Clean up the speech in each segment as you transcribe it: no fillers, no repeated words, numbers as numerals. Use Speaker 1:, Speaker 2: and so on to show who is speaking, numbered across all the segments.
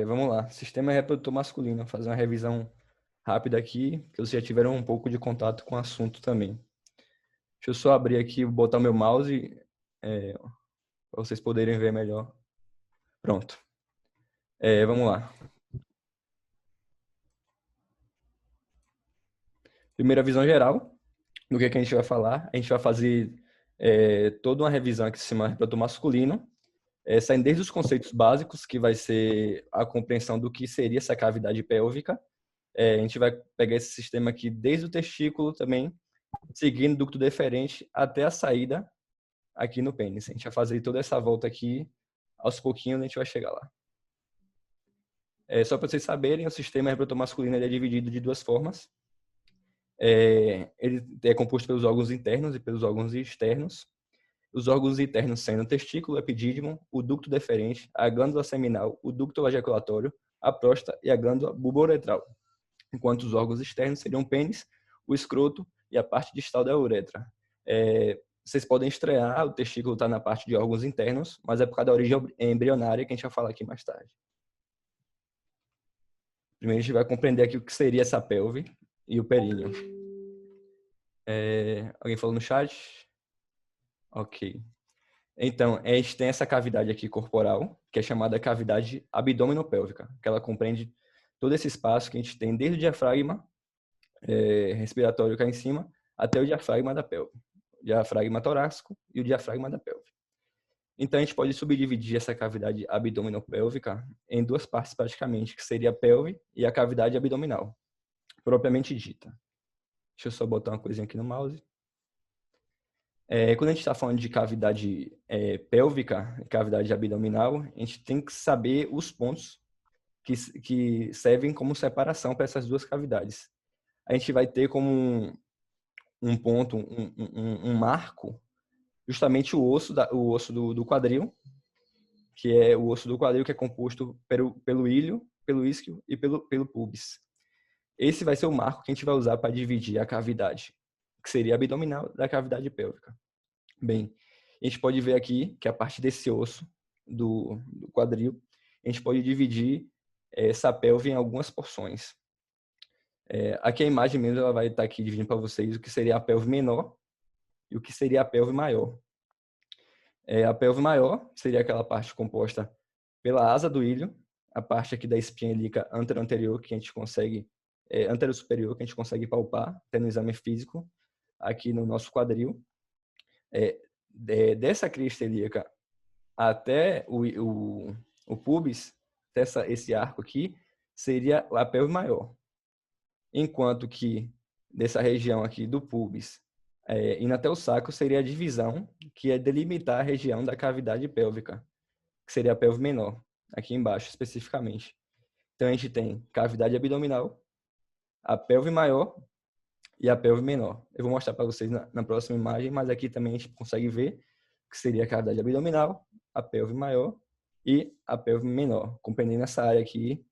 Speaker 1: Vamos lá. Sistema reprodutor masculino. Fazer uma revisão rápida aqui, que vocês já tiveram um pouco de contato com o assunto também. Deixa eu só abrir aqui, botar o meu mouse, para vocês poderem ver melhor. Pronto. Vamos lá. Primeira visão geral do que a gente vai falar. A gente vai fazer toda uma revisão aqui do sistema reprodutor masculino, saindo desde os conceitos básicos, que vai ser a compreensão do que seria essa cavidade pélvica. A gente vai pegar esse sistema aqui desde o testículo também, seguindo o ducto deferente até a saída aqui no pênis. A gente vai fazer toda essa volta aqui, aos pouquinhos a gente vai chegar lá. Só para vocês saberem, o sistema reprodutor masculino ele é dividido de duas formas. Ele é composto pelos órgãos internos e pelos órgãos externos. Os órgãos internos sendo o testículo, o epidídimo, o ducto deferente, a glândula seminal, o ducto ejaculatório, a próstata e a glândula bulbouretral. Enquanto os órgãos externos seriam o pênis, o escroto e a parte distal da uretra. Vocês podem estranhar, o testículo está na parte de órgãos internos, mas é por causa da origem embrionária que a gente vai falar aqui mais tarde. Primeiro a gente vai compreender aqui o que seria essa pelve e o períneo. Alguém falou no chat? Ok. Então, a gente tem essa cavidade aqui corporal, que é chamada cavidade abdominopélvica, que ela compreende todo esse espaço que a gente tem desde o diafragma respiratório cá em cima até o diafragma da pelve. O diafragma torácico e o diafragma da pelve. Então, a gente pode subdividir essa cavidade abdominopélvica em duas partes praticamente, que seria a pelve e a cavidade abdominal, propriamente dita. Deixa eu só botar uma coisinha aqui no mouse. Quando a gente está falando de cavidade pélvica, cavidade abdominal, a gente tem que saber os pontos que servem como separação para essas duas cavidades. A gente vai ter como um ponto, um marco, justamente o osso do quadril, que é o osso do quadril que é composto pelo ilho, pelo isquio e pelo pubis. Esse vai ser o marco que a gente vai usar para dividir a cavidade, que seria abdominal, da cavidade pélvica. Bem, a gente pode ver aqui que a partir desse osso do quadril, a gente pode dividir essa pelve em algumas porções. Aqui a imagem mesmo ela vai estar aqui dividindo para vocês o que seria a pelve menor e o que seria a pelve maior. A pelve maior seria aquela parte composta pela asa do ilho, a parte aqui da espinha ilíaca antero-anterior que a gente consegue, antero-superior que a gente consegue palpar até no exame físico, aqui no nosso quadril. Dessa crista ilíaca até o pubis, esse arco aqui, seria a pelve maior. Enquanto que dessa região aqui do pubis indo até o sacro seria a divisão, que é delimitar a região da cavidade pélvica, que seria a pelve menor, aqui embaixo especificamente. Então a gente tem cavidade abdominal, a pelve maior e a pelve menor. Eu vou mostrar para vocês na próxima imagem, mas aqui também a gente consegue ver que seria a cavidade abdominal, a pelve maior e a pelve menor, compreendendo essa área aqui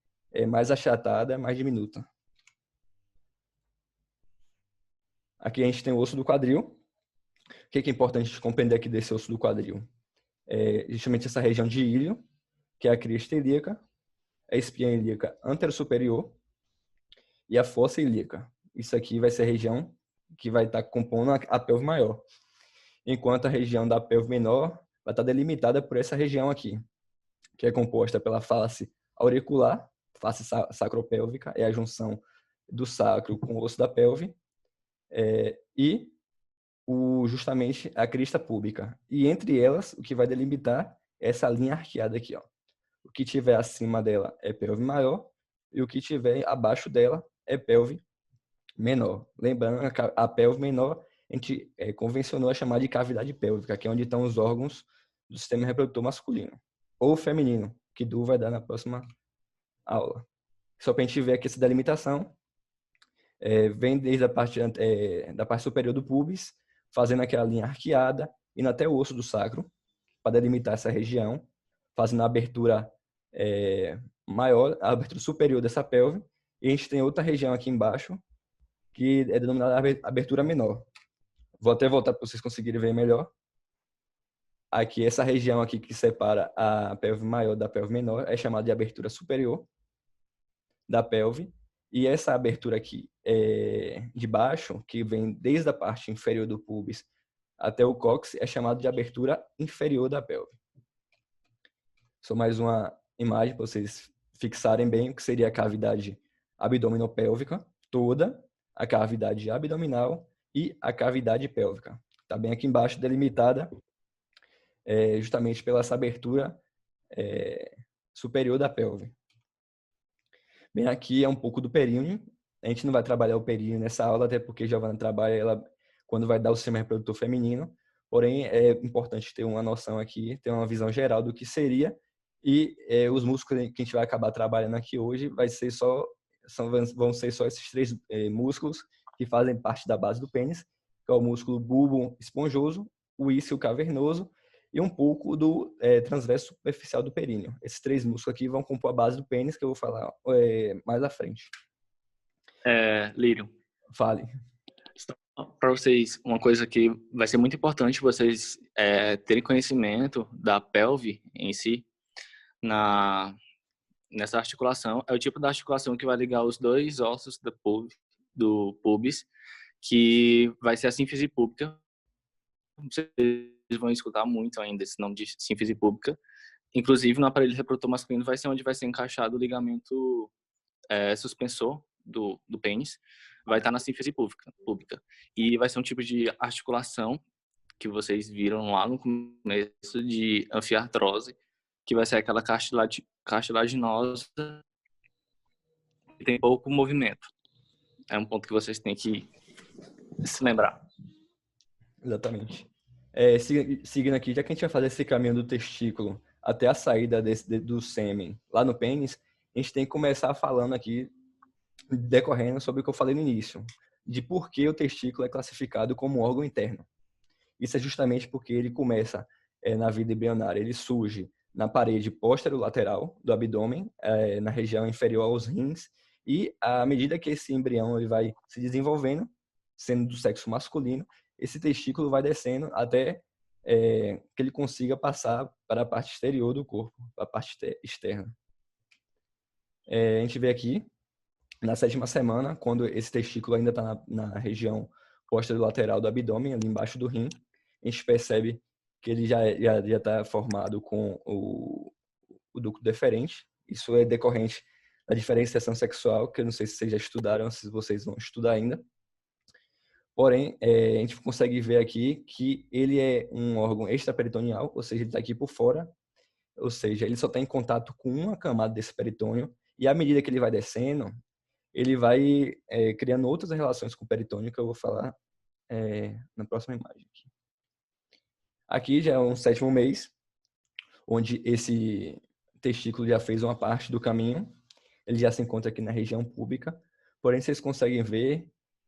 Speaker 1: mais achatada, mais diminuta. Aqui a gente tem o osso do quadril. O que é importante compreender aqui desse osso do quadril? Justamente essa região de ilho, que é a crista ilíaca, a espinha ilíaca antero-superior e a fossa ilíaca. Isso aqui vai ser a região que vai estar compondo a pelve maior. Enquanto a região da pelve menor vai estar delimitada por essa região aqui, que é composta pela face auricular, face sacropélvica, é a junção do sacro com o osso da pelve, e justamente a crista púbica. E entre elas, o que vai delimitar é essa linha arqueada aqui. Ó. O que tiver acima dela é pelve maior e o que tiver abaixo dela é pelve menor. Lembrando, a pelve menor a gente convencionou a chamar de cavidade pélvica, que é onde estão os órgãos do sistema reprodutor masculino ou feminino, que Du vai dar na próxima aula. Só para a gente ver aqui essa delimitação, vem desde a parte, da parte superior do pubis, fazendo aquela linha arqueada, indo até o osso do sacro, para delimitar essa região, fazendo a abertura maior, a abertura superior dessa pelve, e a gente tem outra região aqui embaixo, que é denominada abertura menor. Vou até voltar para vocês conseguirem ver melhor. Aqui, essa região aqui que separa a pelve maior da pelve menor é chamada de abertura superior da pelve. E essa abertura aqui de baixo, que vem desde a parte inferior do pubis até o cóccix, é chamada de abertura inferior da pelve. Só mais uma imagem para vocês fixarem bem o que seria a cavidade abdominopélvica toda, a cavidade abdominal e a cavidade pélvica. Está bem aqui embaixo, delimitada justamente pela essa abertura superior da pelve. Bem, aqui é um pouco do períneo. A gente não vai trabalhar o períneo nessa aula, até porque Giovana trabalha ela quando vai dar o sistema reprodutor feminino. Porém, é importante ter uma noção aqui, ter uma visão geral do que seria. E os músculos que a gente vai acabar trabalhando aqui hoje vão ser só esses três músculos que fazem parte da base do pênis, que é o músculo bulbo esponjoso, o isquio cavernoso e um pouco do transverso superficial do períneo. Esses três músculos aqui vão compor a base do pênis, que eu vou falar mais à frente.
Speaker 2: Lírio.
Speaker 1: Fale.
Speaker 2: Para vocês, uma coisa que vai ser muito importante vocês terem conhecimento da pelve em si, nessa articulação, é o tipo da articulação que vai ligar os dois ossos do pubis, que vai ser a sínfise púbica. Vocês vão escutar muito ainda esse nome de sínfise púbica. Inclusive, no aparelho reprodutor masculino vai ser onde vai ser encaixado o ligamento suspensor do pênis, vai estar na sínfise púbica. E vai ser um tipo de articulação que vocês viram lá no começo de anfiartrose, que vai ser aquela cartilaginosa que tem pouco movimento. É um ponto que vocês têm que se lembrar.
Speaker 1: Exatamente. Seguindo aqui, já que a gente vai fazer esse caminho do testículo até a saída do sêmen lá no pênis, a gente tem que começar falando aqui, decorrendo sobre o que eu falei no início, de por que o testículo é classificado como um órgão interno. Isso é justamente porque ele começa na vida embrionária, ele surge na parede posterolateral do abdômen, na região inferior aos rins, e à medida que esse embrião ele vai se desenvolvendo, sendo do sexo masculino, esse testículo vai descendo até que ele consiga passar para a parte exterior do corpo, a parte externa. A gente vê aqui, na 7ª semana, quando esse testículo ainda está na região posterolateral do abdômen, ali embaixo do rim, a gente percebe que ele já está formado com o ducto deferente. Isso é decorrente da diferenciação sexual, que eu não sei se vocês já estudaram ou se vocês vão estudar ainda. Porém, a gente consegue ver aqui que ele é um órgão extraperitoneal, ou seja, ele está aqui por fora, ou seja, ele só está em contato com uma camada desse peritônio, e à medida que ele vai descendo, ele vai criando outras relações com o peritônio, que eu vou falar na próxima imagem. Aqui já é um 7º mês, onde esse testículo já fez uma parte do caminho, ele já se encontra aqui na região púbica, porém vocês conseguem ver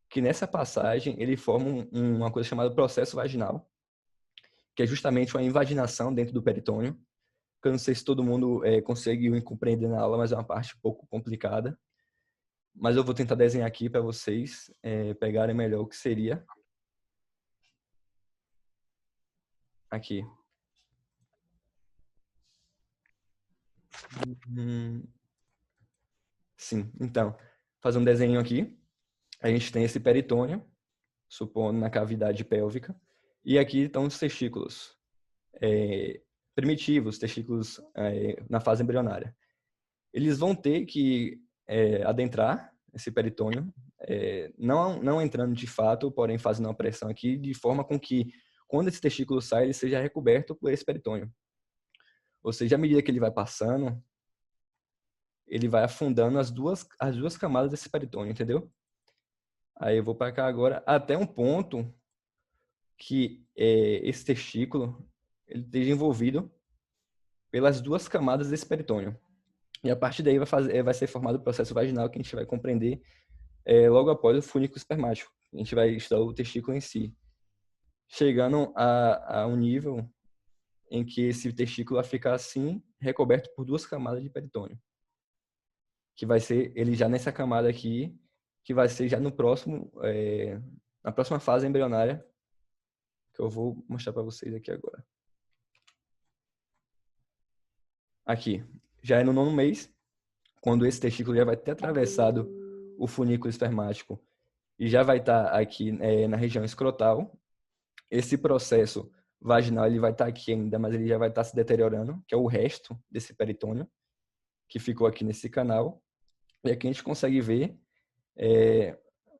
Speaker 1: que nessa passagem ele forma uma coisa chamada processo vaginal, que é justamente uma invaginação dentro do peritônio, que eu não sei se todo mundo conseguiu compreender na aula, mas é uma parte um pouco complicada. Mas eu vou tentar desenhar aqui para vocês pegarem melhor o que seria. Aqui. Sim, então, fazer um desenho aqui. A gente tem esse peritônio, supondo na cavidade pélvica. E aqui estão os testículos primitivos, testículos na fase embrionária. Eles vão ter que adentrar esse peritônio, não entrando de fato, porém fazendo uma pressão aqui, de forma com que, quando esse testículo sai, ele seja recoberto por esse peritônio. Ou seja, à medida que ele vai passando, ele vai afundando as duas camadas desse peritônio, entendeu? Aí eu vou para cá agora, até um ponto que esse testículo ele esteja envolvido pelas duas camadas desse peritônio. E a partir daí vai ser formado o processo vaginal, que a gente vai compreender logo após o fúnico espermático. A gente vai estudar o testículo em si, chegando a um nível em que esse testículo vai ficar assim, recoberto por duas camadas de peritônio. Que vai ser ele já nessa camada aqui, que vai ser já no próximo, na próxima fase embrionária, que eu vou mostrar para vocês aqui agora. aqui, já é no 9º mês, quando esse testículo já vai ter atravessado o funículo espermático e já vai estar aqui na região escrotal. Esse processo vaginal ele vai estar aqui ainda, mas ele já vai estar se deteriorando, que é o resto desse peritônio que ficou aqui nesse canal. E aqui a gente consegue ver,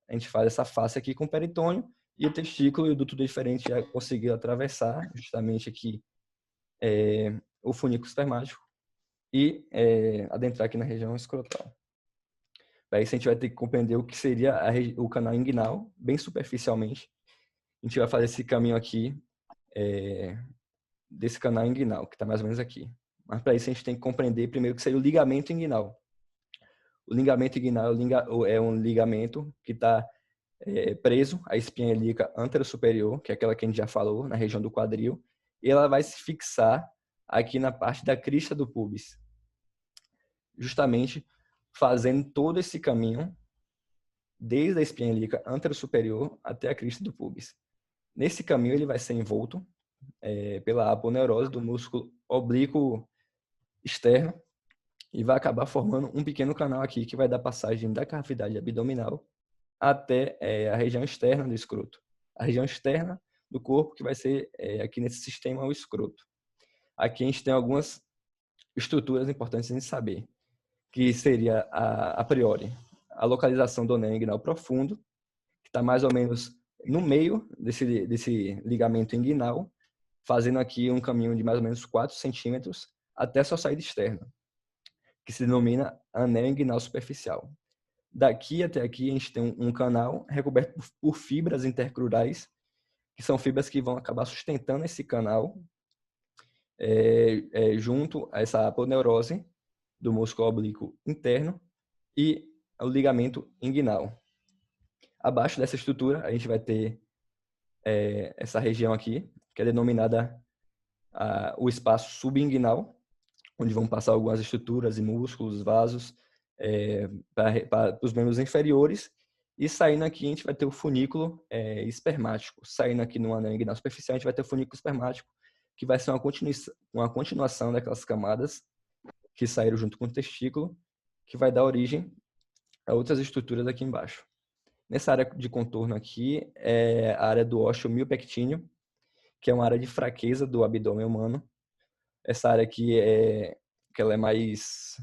Speaker 1: a gente faz essa face aqui com o peritônio e o testículo e o duto deferente já conseguiu atravessar justamente aqui o funículo espermático e adentrar aqui na região escrotal. Para isso a gente vai ter que compreender o que seria o canal inguinal, bem superficialmente. A gente vai fazer esse caminho aqui desse canal inguinal, que está mais ou menos aqui. Mas para isso a gente tem que compreender primeiro o que seria o ligamento inguinal. O ligamento inguinal é um ligamento que está preso à espinha ilíaca anterosuperior, que é aquela que a gente já falou, na região do quadril, e ela vai se fixar aqui na parte da crista do pubis, justamente fazendo todo esse caminho desde a espinha ilíaca anterosuperior até a crista do pubis. Nesse caminho ele vai ser envolto pela aponeurose do músculo oblíquo externo e vai acabar formando um pequeno canal aqui que vai dar passagem da cavidade abdominal até a região externa do escroto. A região externa do corpo que vai ser aqui nesse sistema o escroto. Aqui a gente tem algumas estruturas importantes de saber, que seria a priori a localização do anel inguinal profundo, que está mais ou menos no meio desse ligamento inguinal, fazendo aqui um caminho de mais ou menos 4 centímetros até a sua saída externa, que se denomina anel inguinal superficial. Daqui até aqui a gente tem um canal recoberto por fibras intercrurais, que são fibras que vão acabar sustentando esse canal junto a essa aponeurose do músculo oblíquo interno e o ligamento inguinal. Abaixo dessa estrutura a gente vai ter essa região aqui, que é denominada o espaço subinguinal, onde vão passar algumas estruturas e músculos, vasos, para os membros inferiores, e saindo aqui a gente vai ter o funículo espermático. Saindo aqui no anel inguinal superficial, a gente vai ter o funículo espermático, que vai ser uma continuação daquelas camadas que saíram junto com o testículo, que vai dar origem a outras estruturas aqui embaixo. Nessa área de contorno aqui é a área do ósseo miopectíneo, que é uma área de fraqueza do abdômen humano. Essa área aqui que ela é mais,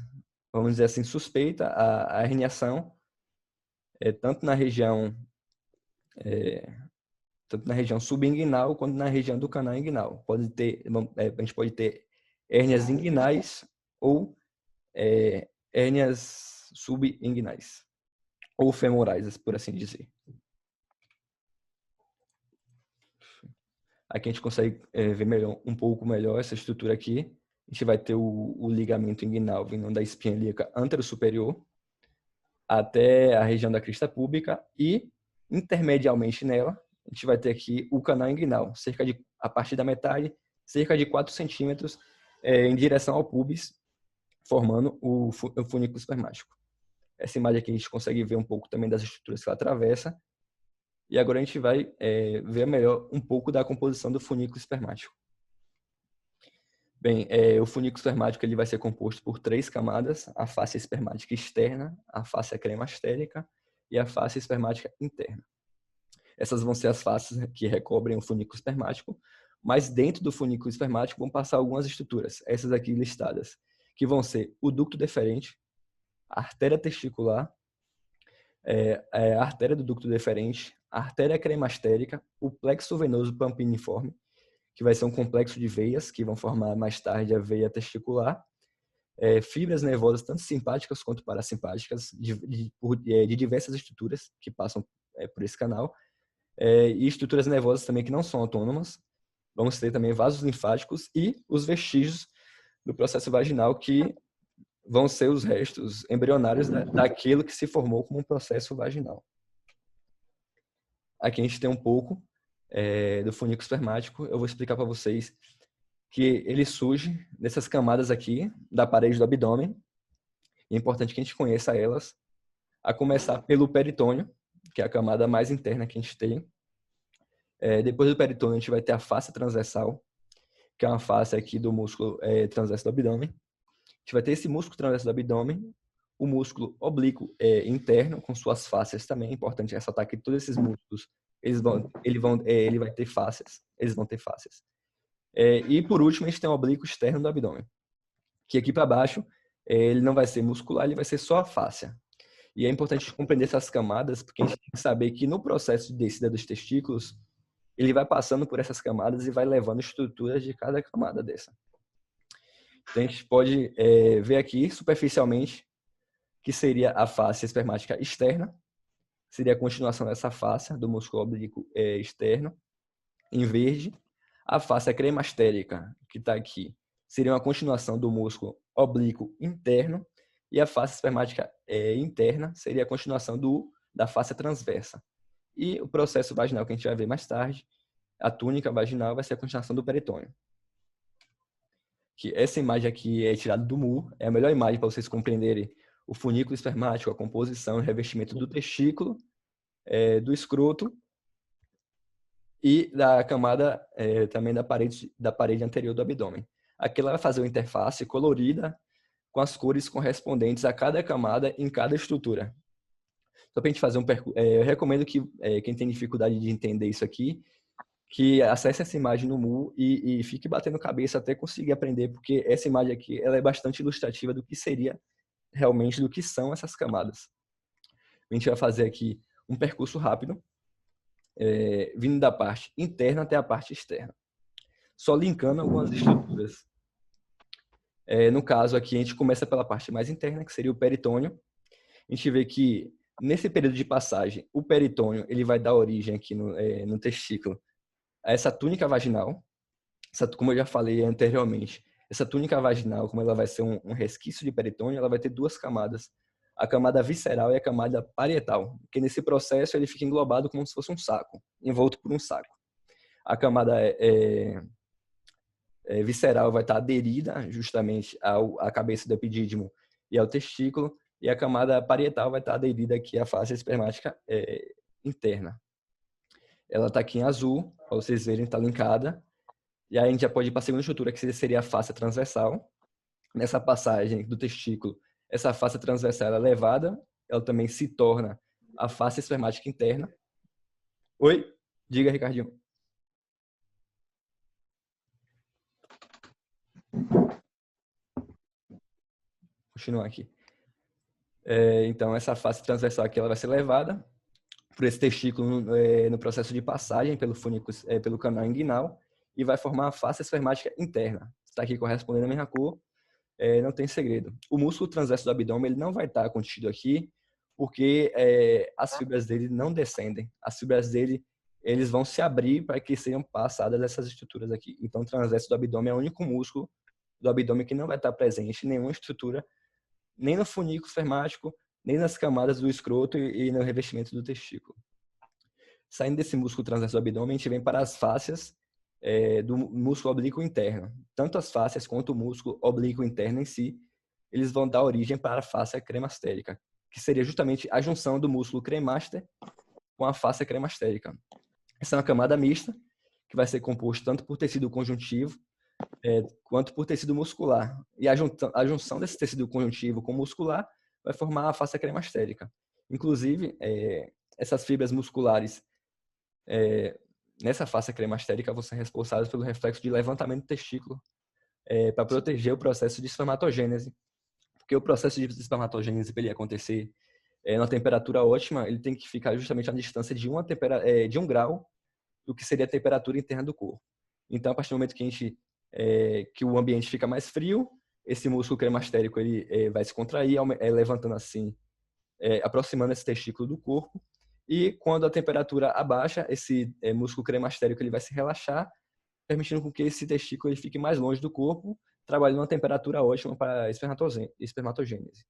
Speaker 1: vamos dizer assim, suspeita à herniação, tanto na região subinguinal quanto na região do canal inguinal. A gente pode ter hérnias inguinais ou hérnias subinguinais ou femorais, por assim dizer. Aqui a gente consegue ver um pouco melhor essa estrutura aqui. A gente vai ter o ligamento inguinal vindo da espinha ilíaca anterosuperior até a região da crista púbica e, intermedialmente nela, a gente vai ter aqui o canal inguinal, a partir da metade, cerca de 4 centímetros em direção ao pubis, formando o funículo espermático. Essa imagem aqui a gente consegue ver um pouco também das estruturas que ela atravessa. E agora a gente vai ver melhor um pouco da composição do funículo espermático. Bem, o funículo espermático ele vai ser composto por 3 camadas: a face espermática externa, a face cremastérica e a face espermática interna. Essas vão ser as faces que recobrem o funículo espermático, mas dentro do funículo espermático vão passar algumas estruturas, essas aqui listadas, que vão ser o ducto deferente, a artéria testicular, a artéria do ducto deferente, a artéria cremastérica, o plexo venoso pampiniforme, que vai ser um complexo de veias que vão formar mais tarde a veia testicular, fibras nervosas tanto simpáticas quanto parasimpáticas de diversas estruturas que passam por esse canal, e estruturas nervosas também que não são autônomas. Vamos ter também vasos linfáticos e os vestígios do processo vaginal, que vão ser os restos embrionários daquilo que se formou como um processo vaginal. Aqui a gente tem um pouco do funículo espermático. Eu vou explicar para vocês que ele surge dessas camadas aqui da parede do abdômen. E é importante que a gente conheça elas, a começar pelo peritônio, que é a camada mais interna que a gente tem. Depois do peritônio a gente vai ter a face transversal, que é uma face aqui do músculo transverso do abdômen. gente vai ter esse músculo transverso do abdômen, o músculo oblíquo interno, com suas fáscias também. É importante ressaltar que todos esses músculos, ele vai ter fáscias, eles vão ter fáscias. E por último, a gente tem o oblíquo externo do abdômen, que aqui para baixo, ele não vai ser muscular, ele vai ser só a fáscia. E é importante compreender essas camadas, porque a gente tem que saber que no processo de descida dos testículos, ele vai passando por essas camadas e vai levando estruturas de cada camada dessa. Então, a gente pode ver aqui, superficialmente, que seria a face espermática externa, seria a continuação dessa face do músculo oblíquo externo, em verde. A face cremastérica, que está aqui, seria uma continuação do músculo oblíquo interno, e a face espermática interna seria a continuação da face transversa. E o processo vaginal, que a gente vai ver mais tarde, a túnica vaginal, vai ser a continuação do peritônio. Que essa imagem aqui é tirada do MU, é a melhor imagem para vocês compreenderem o funículo espermático, a composição e revestimento do testículo, do escroto e da camada também da parede anterior do abdômen. Aqui ela vai fazer uma interface colorida com as cores correspondentes a cada camada em cada estrutura. Então, para a gente fazer eu recomendo que quem tem dificuldade de entender isso aqui, que acesse essa imagem no MU e fique batendo cabeça até conseguir aprender, porque essa imagem aqui ela é bastante ilustrativa do que seria realmente, do que são essas camadas. A gente vai fazer aqui um percurso rápido, vindo da parte interna até a parte externa, só linkando algumas estruturas. No caso aqui, a gente começa pela parte mais interna, que seria o peritônio. A gente vê que, nesse período de passagem, o peritônio ele vai dar origem aqui no testículo a essa túnica vaginal. Como eu já falei anteriormente, essa túnica vaginal, como ela vai ser um resquício de peritônio, ela vai ter duas camadas. A camada visceral e a camada parietal, que nesse processo ele fica englobado como se fosse um saco, envolto por um saco. A camada visceral vai estar aderida justamente à cabeça do epidídimo e ao testículo, e a camada parietal vai estar aderida aqui à face espermática interna. Ela está aqui em azul, para vocês verem, está linkada. E aí a gente já pode ir para a segunda estrutura, que seria a face transversal. Nessa passagem do testículo, essa face transversal é levada, ela também se torna a face espermática interna. Oi? Diga, Ricardinho. Continuar aqui. Então, essa face transversal aqui ela vai ser levada por esse testículo no processo de passagem pelo canal inguinal e vai formar a face espermática interna. Está aqui correspondendo à mesma cor, não tem segredo. O músculo transverso do abdômen ele não vai estar contido aqui porque as fibras dele não descendem. As fibras dele eles vão se abrir para que sejam passadas essas estruturas aqui. Então, o transverso do abdômen é o único músculo do abdômen que não vai estar presente em nenhuma estrutura, nem no funículo espermático, nem nas camadas do escroto e no revestimento do testículo. Saindo desse músculo transverso do abdômen, a gente vem para as fáscias do músculo oblíquo interno. Tanto as fáscias quanto o músculo oblíquo interno em si, eles vão dar origem para a fáscia cremastérica, que seria justamente a junção do músculo cremaster com a fáscia cremastérica. Essa é uma camada mista, que vai ser composta tanto por tecido conjuntivo quanto por tecido muscular. E a junção desse tecido conjuntivo com muscular vai formar a fáscia cremastérica. Inclusive, essas fibras musculares nessa fáscia cremastérica vão ser responsáveis pelo reflexo de levantamento do testículo para proteger o processo de espermatogênese. Porque o processo de espermatogênese, para ele acontecer numa temperatura ótima, ele tem que ficar justamente a distância de 1 grau do que seria a temperatura interna do corpo. Então, a partir do momento que o ambiente fica mais frio, esse músculo cremastérico ele vai se contrair, levantando assim, aproximando esse testículo do corpo. E quando a temperatura abaixa, esse músculo cremastérico ele vai se relaxar, permitindo com que esse testículo ele fique mais longe do corpo, trabalhando uma temperatura ótima para a espermatogênese.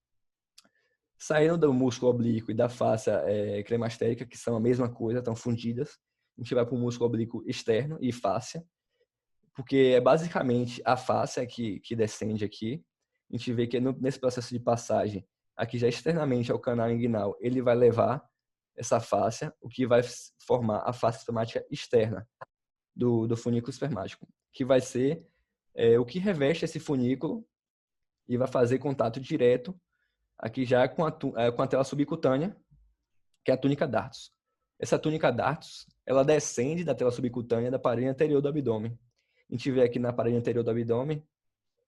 Speaker 1: Saindo do músculo oblíquo e da fáscia cremastérica, que são a mesma coisa, estão fundidas, a gente vai para o músculo oblíquo externo e fáscia, porque é basicamente a fáscia que descende aqui. A gente vê que nesse processo de passagem, aqui já externamente ao canal inguinal, ele vai levar essa fáscia, o que vai formar a face espermática externa do funículo espermático, que vai ser o que reveste esse funículo e vai fazer contato direto aqui já com a tela subcutânea, que é a túnica dartos. Essa túnica dartos, ela descende da tela subcutânea da parede anterior do abdômen. A gente vê aqui na parede anterior do abdômen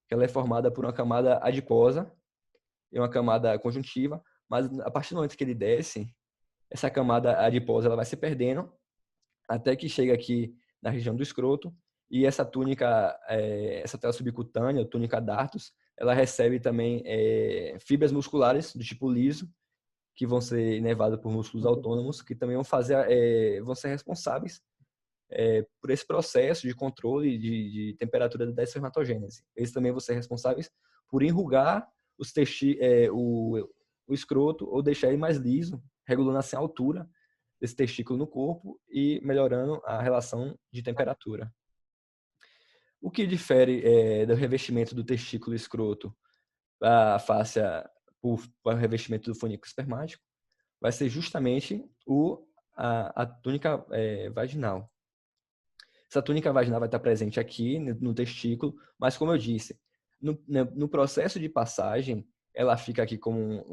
Speaker 1: que ela é formada por uma camada adiposa e uma camada conjuntiva, mas a partir do momento que ele desce, essa camada adiposa ela vai se perdendo até que chega aqui na região do escroto, e essa túnica, essa tela subcutânea, túnica dartos, ela recebe também fibras musculares do tipo liso, que vão ser inervadas por músculos autônomos, que também vão ser responsáveis por esse processo de controle de temperatura da espermatogênese. Eles também vão ser responsáveis por enrugar o escroto ou deixar ele mais liso, regulando assim a altura desse testículo no corpo e melhorando a relação de temperatura. O que difere do revestimento do testículo escroto para a fáscia, para o revestimento do folículo espermático, vai ser justamente a túnica vaginal. Essa túnica vaginal vai estar presente aqui no testículo, mas como eu disse, no processo de passagem, ela fica aqui como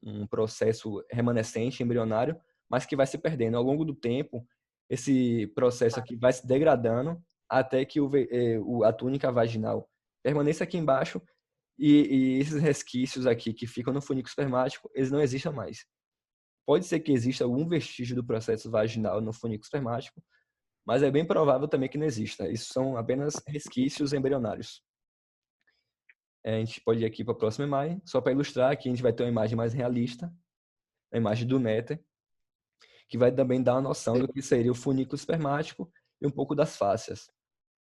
Speaker 1: um processo remanescente, embrionário, mas que vai se perdendo. Ao longo do tempo, esse processo aqui vai se degradando até que a túnica vaginal permaneça aqui embaixo e esses resquícios aqui que ficam no folículo espermático, eles não existam mais. Pode ser que exista algum vestígio do processo vaginal no folículo espermático, mas é bem provável também que não exista. Isso são apenas resquícios embrionários. A gente pode ir aqui para a próxima imagem, só para ilustrar. Aqui a gente vai ter uma imagem mais realista, a imagem do néter, que vai também dar uma noção do que seria o folículo espermático e um pouco das fáscias.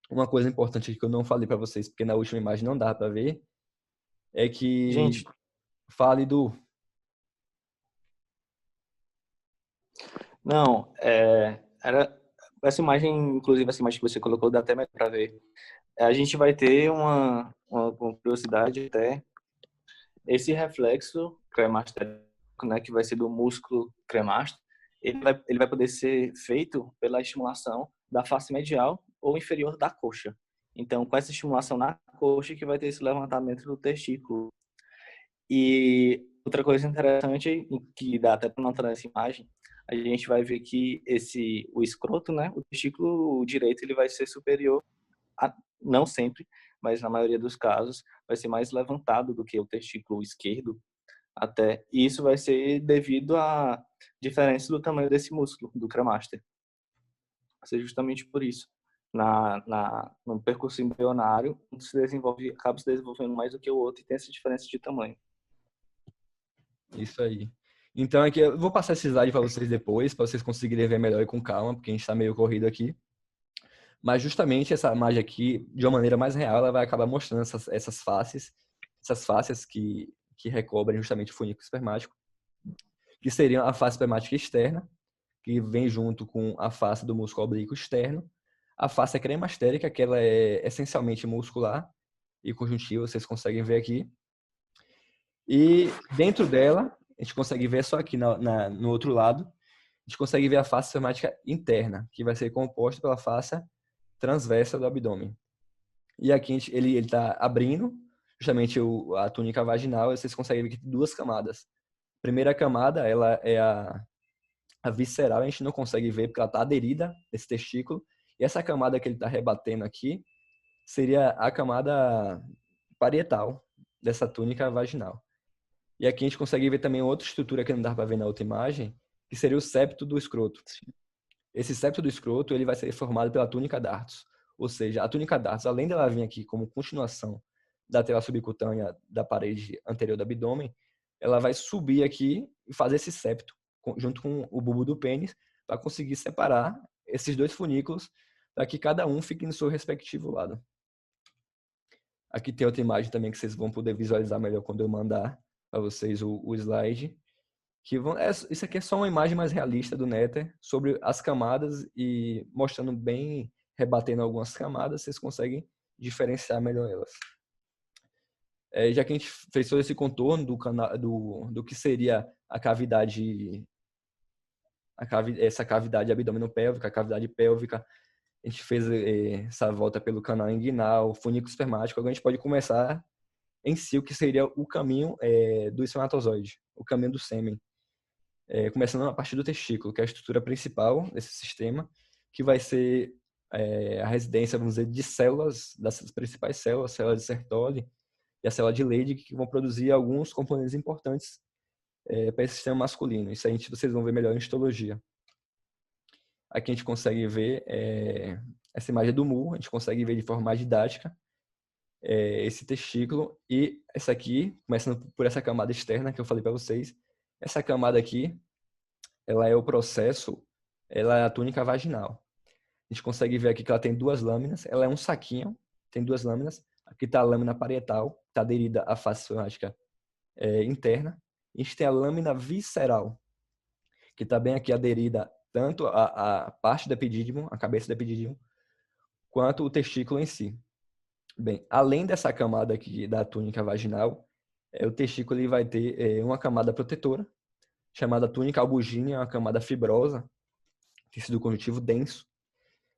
Speaker 1: Uma coisa importante que eu não falei para vocês, porque na última imagem não dá para ver, é que
Speaker 2: Gente,
Speaker 1: fale do...
Speaker 2: não, era essa imagem, inclusive essa imagem que você colocou, dá até melhor para ver. A gente vai ter uma curiosidade até, esse reflexo cremastérico, né, que vai ser do músculo cremaster, ele vai poder ser feito pela estimulação da face medial ou inferior da coxa. Então, com essa estimulação na coxa que vai ter esse levantamento do testículo. E outra coisa interessante, que dá até para notar nessa imagem, a gente vai ver que o escroto, né, o testículo direito, ele vai ser superior, não sempre, mas na maioria dos casos, vai ser mais levantado do que o testículo esquerdo, até. E isso vai ser devido à diferença do tamanho desse músculo, do cremaster. Vai ser justamente por isso. No percurso embrionário, um acaba se desenvolvendo mais do que o outro e tem essa diferença de tamanho.
Speaker 1: Isso aí. Então, aqui eu vou passar esse slide para vocês depois, para vocês conseguirem ver melhor e com calma, porque a gente está meio corrido aqui. Mas justamente essa imagem aqui, de uma maneira mais real, ela vai acabar mostrando essas fáscias que recobrem justamente o folículo espermático, que seriam a face espermática externa, que vem junto com a face do músculo oblíquo externo, a face cremastérica, que ela é essencialmente muscular e conjuntiva, vocês conseguem ver aqui. E dentro dela, a gente consegue ver só aqui no outro lado, a gente consegue ver a face espermática interna, que vai ser composta pela face transversa do abdômen. E aqui ele está abrindo justamente a túnica vaginal, e vocês conseguem ver que tem duas camadas. A primeira camada, ela é a visceral, a gente não consegue ver porque ela está aderida nesse testículo. E essa camada que ele está rebatendo aqui seria a camada parietal dessa túnica vaginal. E aqui a gente consegue ver também outra estrutura que não dá para ver na outra imagem, que seria o septo do escroto. Esse septo do escroto ele vai ser formado pela túnica dartos. Ou seja, a túnica dartos, além dela vir aqui como continuação da tela subcutânea da parede anterior do abdômen, ela vai subir aqui e fazer esse septo junto com o bulbo do pênis para conseguir separar esses dois funículos para que cada um fique no seu respectivo lado. Aqui tem outra imagem também que vocês vão poder visualizar melhor quando eu mandar para vocês o slide. Isso aqui é só uma imagem mais realista do néter sobre as camadas e mostrando bem, rebatendo algumas camadas, vocês conseguem diferenciar melhor elas. Já que a gente fez todo esse contorno do que seria essa cavidade abdominopélvica, a cavidade pélvica, a gente fez essa volta pelo canal inguinal, funículo espermático, agora a gente pode começar a em si o que seria o caminho do espermatozoide, o caminho do sêmen. Começando a partir do testículo, que é a estrutura principal desse sistema, que vai ser a residência, vamos dizer, de células, das principais células, a célula de Sertoli e a célula de Leydig, que vão produzir alguns componentes importantes para esse sistema masculino. Isso aí vocês vão ver melhor em histologia. Aqui a gente consegue ver essa imagem do mu, a gente consegue ver de forma mais didática esse testículo, e essa aqui, começando por essa camada externa que eu falei para vocês, essa camada aqui, ela é o processo, ela é a túnica vaginal. A gente consegue ver aqui que ela tem duas lâminas, ela é um saquinho, tem duas lâminas. Aqui está a lâmina parietal, está aderida à face esfermática interna. A gente tem a lâmina visceral, que está bem aqui aderida tanto à parte do epidídimo, a cabeça do epidídimo, quanto o testículo em si. Bem, além dessa camada aqui da túnica vaginal, o testículo ele vai ter uma camada protetora, chamada túnica albugínea, uma camada fibrosa, tecido conjuntivo denso,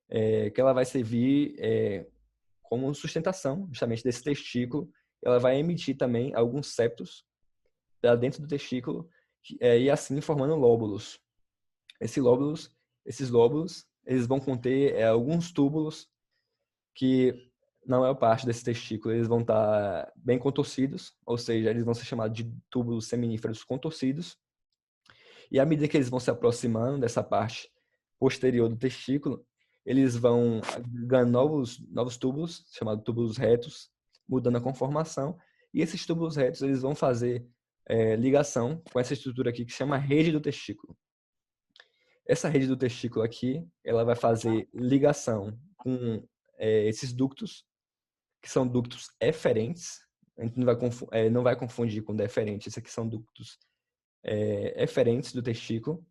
Speaker 1: que ela vai servir como sustentação justamente desse testículo. Ela vai emitir também alguns septos para dentro do testículo e assim formando lóbulos. Esses lóbulos, eles vão conter alguns túbulos que na maior parte desse testículo eles vão estar bem contorcidos, ou seja, eles vão ser chamados de túbulos seminíferos contorcidos. E à medida que eles vão se aproximando dessa parte posterior do testículo, eles vão ganhando novos túbulos, chamados túbulos retos, mudando a conformação. E esses túbulos retos eles vão fazer ligação com essa estrutura aqui que chama rede do testículo. Essa rede do testículo aqui, ela vai fazer ligação com esses ductos, que são ductos eferentes. A gente não vai confundir com deferentes. Esses aqui são ductos eferentes do testículo,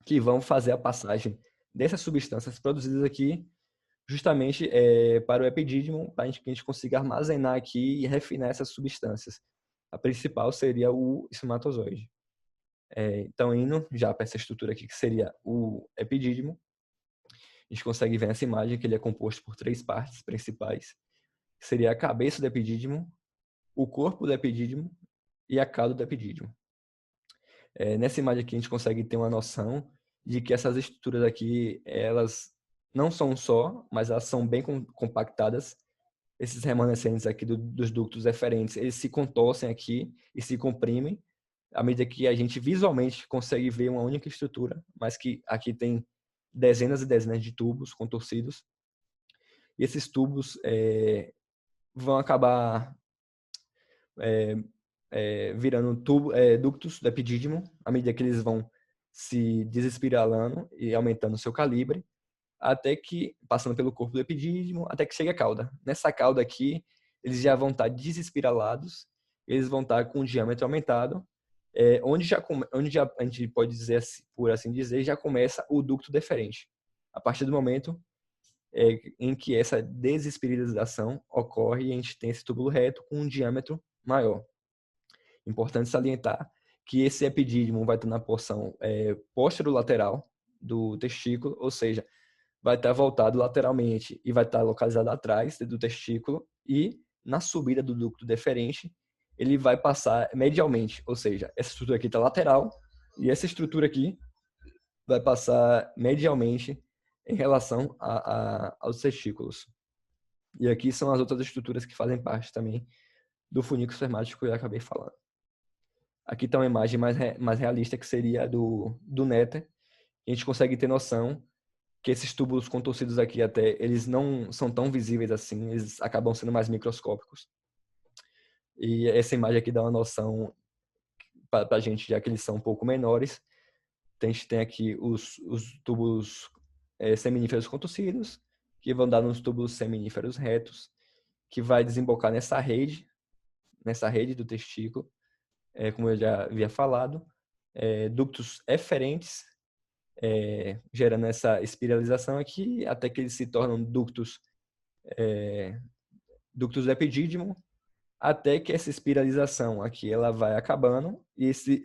Speaker 1: que vão fazer a passagem dessas substâncias produzidas aqui justamente para o epidídimo, para que a gente consiga armazenar aqui e refinar essas substâncias. A principal seria o espermatozoide. Então, indo já para essa estrutura aqui, que seria o epidídimo, a gente consegue ver nessa imagem que ele é composto por 3 partes principais, que seria a cabeça do epidídimo, o corpo do epidídimo e a cauda do epidídimo. Nessa imagem aqui a gente consegue ter uma noção de que essas estruturas aqui, elas não são só, mas elas são bem compactadas. Esses remanescentes aqui dos ductos eferentes, eles se contorcem aqui e se comprimem, à medida que a gente visualmente consegue ver uma única estrutura, mas que aqui tem dezenas e dezenas de tubos contorcidos. E esses tubos vão acabar virando ductos do epidídimo, à medida que eles vão se desespiralando e aumentando o seu calibre, até que, passando pelo corpo do epidídimo, até que chegue a cauda. Nessa cauda aqui, eles já vão estar desespiralados, eles vão estar com o diâmetro aumentado, onde já a gente pode dizer, por assim dizer, já começa o ducto deferente. A partir do momento em que essa desespiralização ocorre e a gente tem esse túbulo reto com um diâmetro maior. Importante salientar que esse epidídimo vai estar na porção posterolateral do testículo, ou seja, vai estar voltado lateralmente e vai estar localizado atrás do testículo, e na subida do ducto deferente ele vai passar medialmente, ou seja, essa estrutura aqui está lateral e essa estrutura aqui vai passar medialmente em relação aos testículos. E aqui são as outras estruturas que fazem parte também do funículo espermático que eu acabei falando. Aqui está uma imagem mais realista, que seria do néter. A gente consegue ter noção que esses túbulos contorcidos aqui eles não são tão visíveis assim, eles acabam sendo mais microscópicos. E essa imagem aqui dá uma noção para a gente, já que eles são um pouco menores. A gente tem aqui os túbulos seminíferos contorcidos, que vão dar nos túbulos seminíferos retos, que vai desembocar nessa rede do testículo, como eu já havia falado, ductos eferentes, gerando essa espiralização aqui, até que eles se tornam ductos do epidídimo, até que essa espiralização aqui ela vai acabando e esse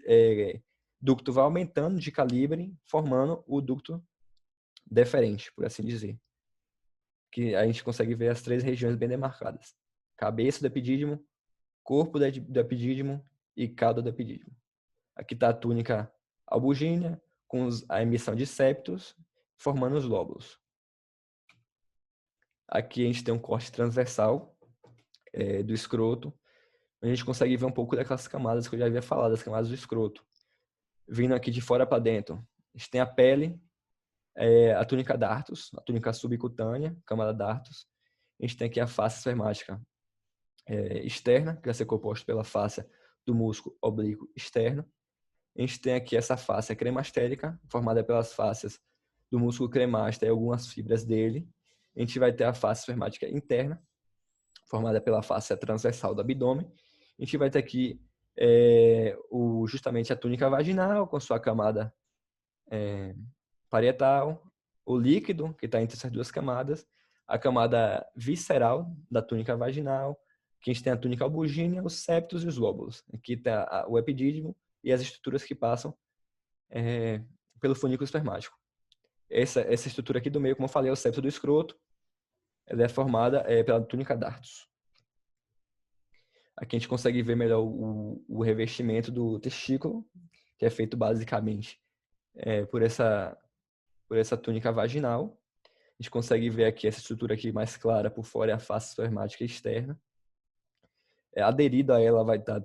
Speaker 1: ducto vai aumentando de calibre, formando o ducto deferente, por assim dizer. Que a gente consegue ver as 3 regiões bem demarcadas: cabeça do epidídimo, corpo do epidídimo e cauda do epidídimo. Aqui está a túnica albugínea, com a emissão de septos, formando os lóbulos. Aqui a gente tem um corte transversal do escroto. A gente consegue ver um pouco daquelas camadas que eu já havia falado, as camadas do escroto. Vindo aqui de fora para dentro, a gente tem a pele, a túnica dartos, a túnica subcutânea, camada dartos. A gente tem aqui a face esfermática externa, que vai ser composta pela face do músculo oblíquo externo. A gente tem aqui essa face cremastérica, formada pelas faces do músculo cremaster e algumas fibras dele. A gente vai ter a face esfermática interna, formada pela face transversal do abdômen. A gente vai ter aqui justamente a túnica vaginal, com sua camada parietal, o líquido, que está entre essas duas camadas, a camada visceral da túnica vaginal, que a gente tem a túnica albugínea, os septos e os lóbulos. Aqui está o epidídimo e as estruturas que passam pelo funículo espermático. Essa estrutura aqui do meio, como eu falei, é o septo do escroto. Ela é formada pela túnica dartos. Aqui a gente consegue ver melhor o revestimento do testículo, que é feito basicamente por essa túnica vaginal. A gente consegue ver aqui essa estrutura aqui mais clara por fora, é a face espermática externa. Aderido a ela vai estar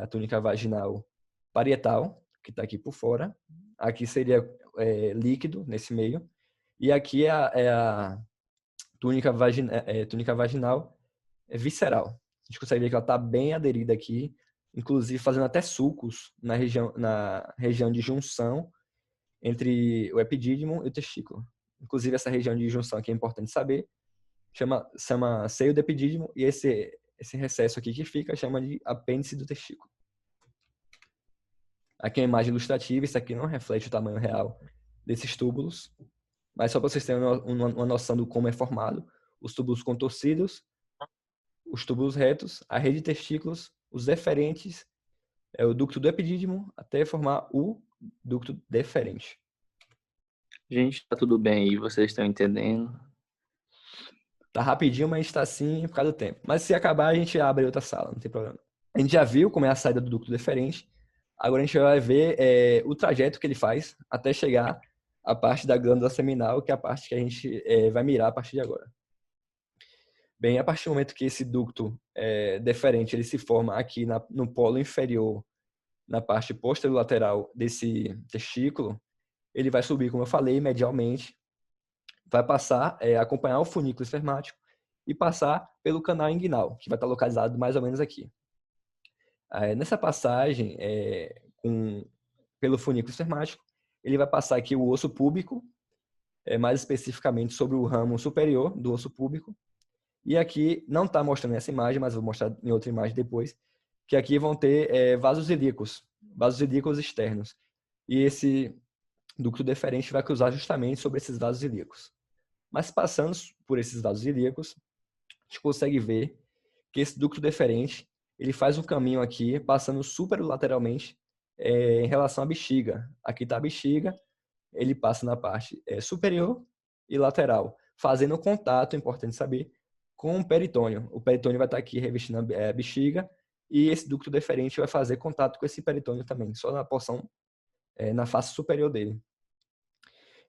Speaker 1: a túnica vaginal parietal, que está aqui por fora. Aqui seria líquido nesse meio. E aqui é a túnica vaginal visceral. A gente consegue ver que ela está bem aderida aqui, inclusive fazendo até sulcos na região de junção entre o epidídimo e o testículo. Inclusive, essa região de junção aqui é importante saber, chama seio do epidídimo, e esse recesso aqui que fica chama de apêndice do testículo. Aqui é a imagem ilustrativa, isso aqui não reflete o tamanho real desses túbulos, mas só para vocês terem uma noção do como é formado: os túbulos contorcidos, os túbulos retos, a rede de testículos, os deferentes, o ducto do epidídimo, até formar o ducto deferente.
Speaker 2: Gente, tá tudo bem aí? Vocês estão entendendo?
Speaker 1: Tá rapidinho, mas está assim por causa do tempo. Mas se acabar, a gente abre outra sala, não tem problema. A gente já viu como é a saída do ducto deferente. Agora a gente vai ver o trajeto que ele faz até chegar à parte da glândula seminal, que é a parte que a gente vai mirar a partir de agora. Bem, a partir do momento que esse ducto deferente ele se forma aqui no polo inferior, na parte posterolateral desse testículo, ele vai subir, como eu falei, medialmente, vai passar, acompanhar o funículo espermático e passar pelo canal inguinal, que vai estar localizado mais ou menos aqui. Nessa passagem, pelo funículo espermático, ele vai passar aqui o osso púbico, mais especificamente sobre o ramo superior do osso púbico. E aqui, não está mostrando nessa imagem, mas vou mostrar em outra imagem depois, que aqui vão ter vasos ilíacos externos. E esse ducto deferente vai cruzar justamente sobre esses vasos ilíacos. Mas passando por esses vasos ilíacos, a gente consegue ver que esse ducto deferente ele faz um caminho aqui, passando superlateralmente em relação à bexiga. Aqui está a bexiga, ele passa na parte superior e lateral, fazendo contato, importante saber, com o peritônio. O peritônio vai estar aqui revestindo a bexiga e esse ducto deferente vai fazer contato com esse peritônio também, só na porção, na face superior dele.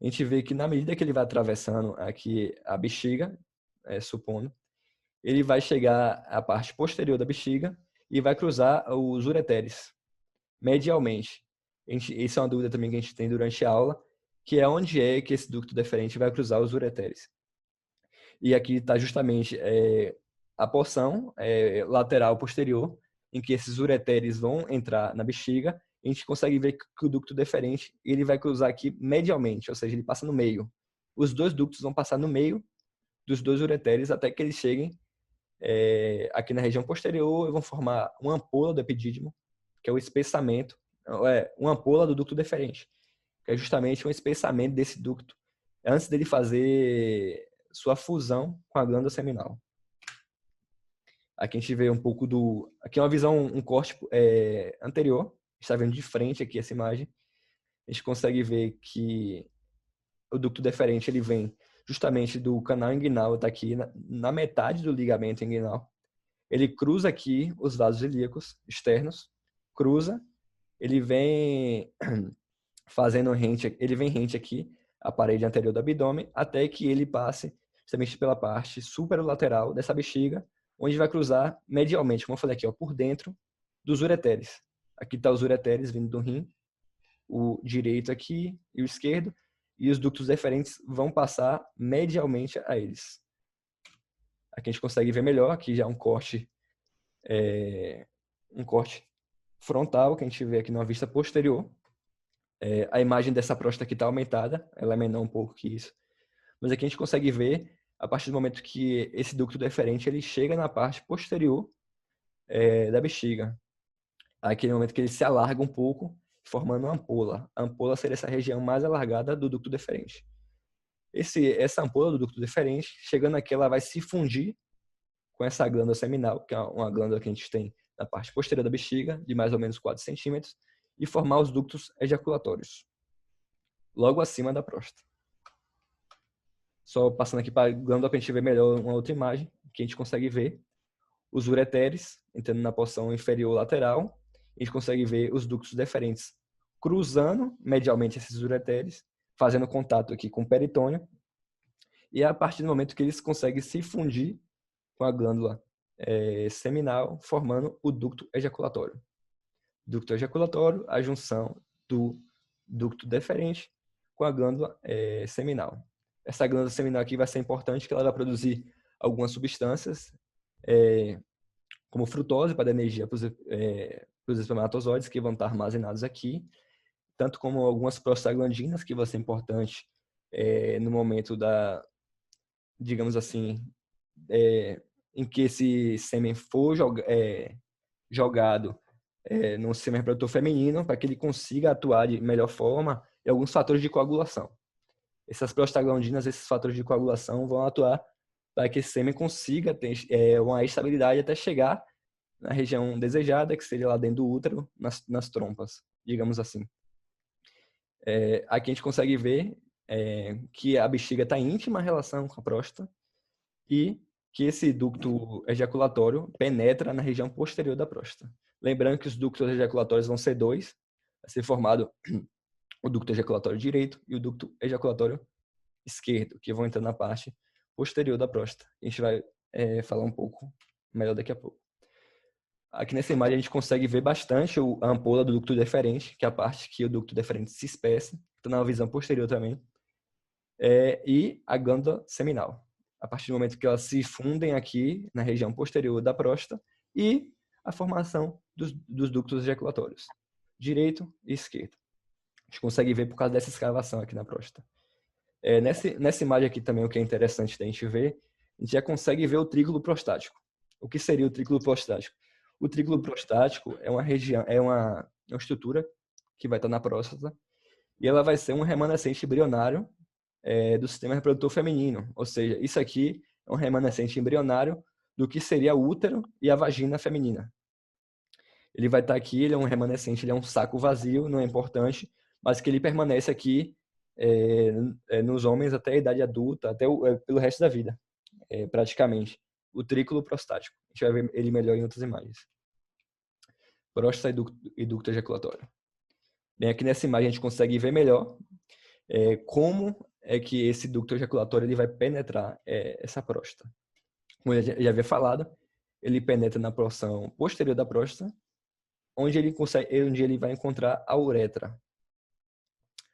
Speaker 1: A gente vê que na medida que ele vai atravessando aqui a bexiga, supondo, ele vai chegar à parte posterior da bexiga e vai cruzar os ureteres, medialmente. Isso é uma dúvida também que a gente tem durante a aula, que é onde é que esse ducto deferente vai cruzar os ureteres. E aqui está justamente a porção lateral posterior, em que esses ureteres vão entrar na bexiga. A gente consegue ver que o ducto deferente ele vai cruzar aqui medialmente, ou seja, ele passa no meio. Os dois ductos vão passar no meio dos dois ureteres até que eles cheguem aqui na região posterior e vão formar uma ampola do epidídimo, que é o espessamento, uma ampola do ducto deferente, que é justamente um espessamento desse ducto antes dele fazer sua fusão com a glândula seminal. Aqui a gente vê um pouco aqui é uma visão, um corte anterior. Está vendo de frente aqui essa imagem. A gente consegue ver que o ducto deferente ele vem justamente do canal inguinal, está aqui na metade do ligamento inguinal. ele cruza aqui os vasos ilíacos externos, cruza, ele vem ele vem rente aqui à parede anterior do abdômen, até que ele passe justamente pela parte superolateral dessa bexiga, onde vai cruzar medialmente, como eu falei aqui, ó, por dentro dos ureteres. Aqui está os ureteres vindo do rim, o direito aqui e o esquerdo, e os ductos deferentes vão passar medialmente a eles. Aqui a gente consegue ver melhor, aqui já um corte frontal, que a gente vê aqui numa vista posterior. A imagem dessa próstata aqui está aumentada, ela é menor um pouco que isso. Mas aqui a gente consegue ver, a partir do momento que esse ducto deferente ele chega na parte posterior da bexiga. Aquele momento que ele se alarga um pouco, formando uma ampola. A ampola seria essa região mais alargada do ducto deferente. Essa ampola do ducto deferente, chegando aqui, ela vai se fundir com essa glândula seminal, que é uma glândula que a gente tem na parte posterior da bexiga, de mais ou menos 4 centímetros, e formar os ductos ejaculatórios, logo acima da próstata. Só passando aqui para a glândula para a gente ver melhor uma outra imagem, que a gente consegue ver os ureteres entrando na porção inferior lateral. A gente consegue ver os ductos deferentes cruzando medialmente esses ureteres, fazendo contato aqui com o peritônio. E é a partir do momento que eles conseguem se fundir com a glândula seminal, formando o ducto ejaculatório. Ducto ejaculatório, a junção do ducto deferente com a glândula seminal. Essa glândula seminal aqui vai ser importante, porque ela vai produzir algumas substâncias, como frutose, para dar energia para os espermatozoides, que vão estar armazenados aqui, tanto como algumas prostaglandinas, que vai ser importante no momento digamos assim, em que esse sêmen for jogado no sistema reprodutor feminino, para que ele consiga atuar de melhor forma, e alguns fatores de coagulação. Essas prostaglandinas, esses fatores de coagulação vão atuar para que esse sêmen consiga ter uma estabilidade até chegar na região desejada, que seria lá dentro do útero, nas trompas, digamos assim. Aqui a gente consegue ver que a bexiga está em íntima relação com a próstata e que esse ducto ejaculatório penetra na região posterior da próstata. Lembrando que os ductos ejaculatórios vão ser dois, vai ser formado o ducto ejaculatório direito e o ducto ejaculatório esquerdo, que vão entrar na parte posterior da próstata. A gente vai falar um pouco melhor daqui a pouco. Aqui nessa imagem a gente consegue ver bastante a ampola do ducto deferente, que é a parte que o ducto deferente se espessa, está na visão posterior também, e a glândula seminal. A partir do momento que elas se fundem aqui na região posterior da próstata, e a formação dos ductos ejaculatórios, direito e esquerdo. A gente consegue ver por causa dessa escavação aqui na próstata. Nessa imagem aqui também, o que é interessante da gente ver, a gente já consegue ver o trículo prostático. O que seria o trículo prostático? O trículo prostático é uma região, uma estrutura que vai estar na próstata, e ela vai ser um remanescente embrionário do sistema reprodutor feminino. Ou seja, isso aqui é um remanescente embrionário do que seria o útero e a vagina feminina. Ele vai estar aqui, ele é um remanescente, ele é um saco vazio, não é importante, mas que ele permanece aqui nos homens até a idade adulta, pelo resto da vida, praticamente. O trículo prostático. A gente vai ver ele melhor em outras imagens. Próstata e ducto ejaculatório. Bem, aqui nessa imagem a gente consegue ver melhor como é que esse ducto ejaculatório ele vai penetrar essa próstata. Como eu já havia falado, ele penetra na porção posterior da próstata, onde ele vai encontrar a uretra.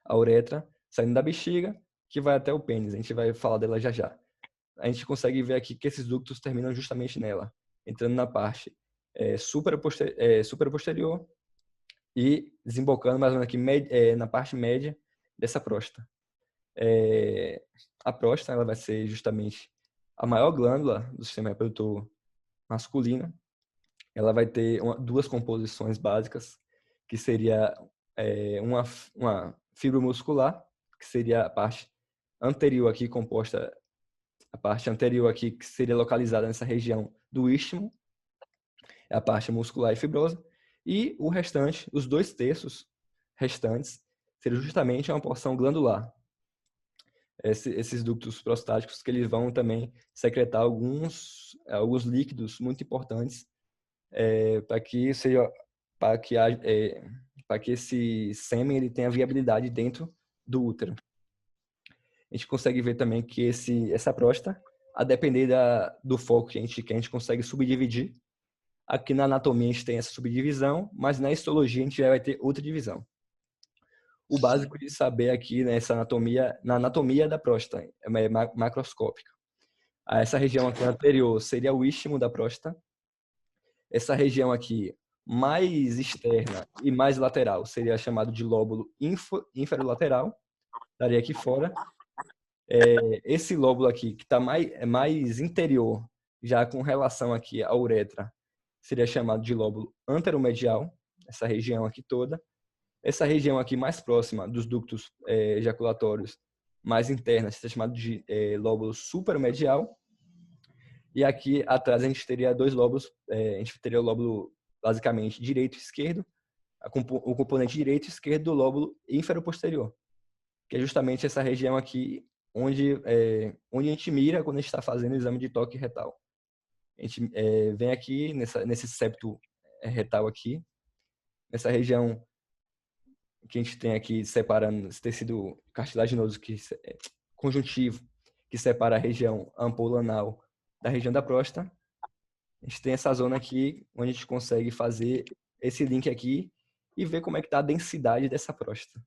Speaker 1: A uretra saindo da bexiga, que vai até o pênis. A gente vai falar dela já já. A gente consegue ver aqui que esses ductos terminam justamente nela, entrando na parte superposterior e desembocando mais ou menos aqui na parte média dessa próstata. A próstata ela vai ser justamente a maior glândula do sistema reprodutor masculino. Ela vai ter duas composições básicas, que seria uma fibra muscular, que seria a parte anterior aqui composta, a parte anterior aqui que seria localizada nessa região do istmo, é a parte muscular e fibrosa, e o restante, os 2/3 restantes, seria justamente uma porção glandular. esses ductos prostáticos, que eles vão também secretar alguns líquidos muito importantes para que seja para que esse sêmen ele tenha viabilidade dentro do útero. A gente consegue ver também que essa próstata, a depender do foco que a gente consegue subdividir. Aqui na anatomia a gente tem essa subdivisão, mas na histologia a gente já vai ter outra divisão. O básico de saber aqui nessa anatomia, na anatomia da próstata, é macroscópica. Essa região aqui anterior seria o istmo da próstata. Essa região aqui mais externa e mais lateral seria chamado de lóbulo inferolateral, estaria aqui fora. Esse lóbulo aqui, que está mais interior, já com relação aqui à uretra, seria chamado de lóbulo anteromedial, essa região aqui toda. Essa região aqui mais próxima dos ductos ejaculatórios, mais interna, seria chamado de lóbulo superomedial. E aqui atrás a gente teria dois lóbulos, a gente teria o lóbulo basicamente direito e esquerdo, o componente direito e esquerdo do lóbulo inferoposterior, que é justamente essa região aqui onde a gente mira quando a gente está fazendo o exame de toque retal. A gente vem aqui nesse septo retal aqui, nessa região que a gente tem aqui separando esse tecido cartilaginoso conjuntivo, que separa a região ampola anal da região da próstata. A gente tem essa zona aqui onde a gente consegue fazer esse link aqui e ver como é que está a densidade dessa próstata.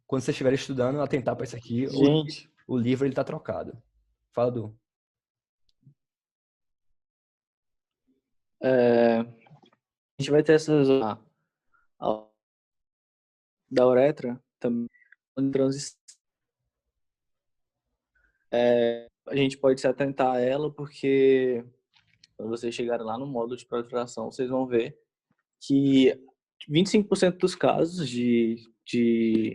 Speaker 1: Quando você estiver estudando, atentar para isso aqui.
Speaker 2: Gente,
Speaker 1: o livro ele está trocado. Fala, Du.
Speaker 2: a gente vai ter essa zona da uretra também em transição. A gente pode se atentar a ela porque quando vocês chegarem lá no módulo de proliferação, vocês vão ver que 25% dos casos de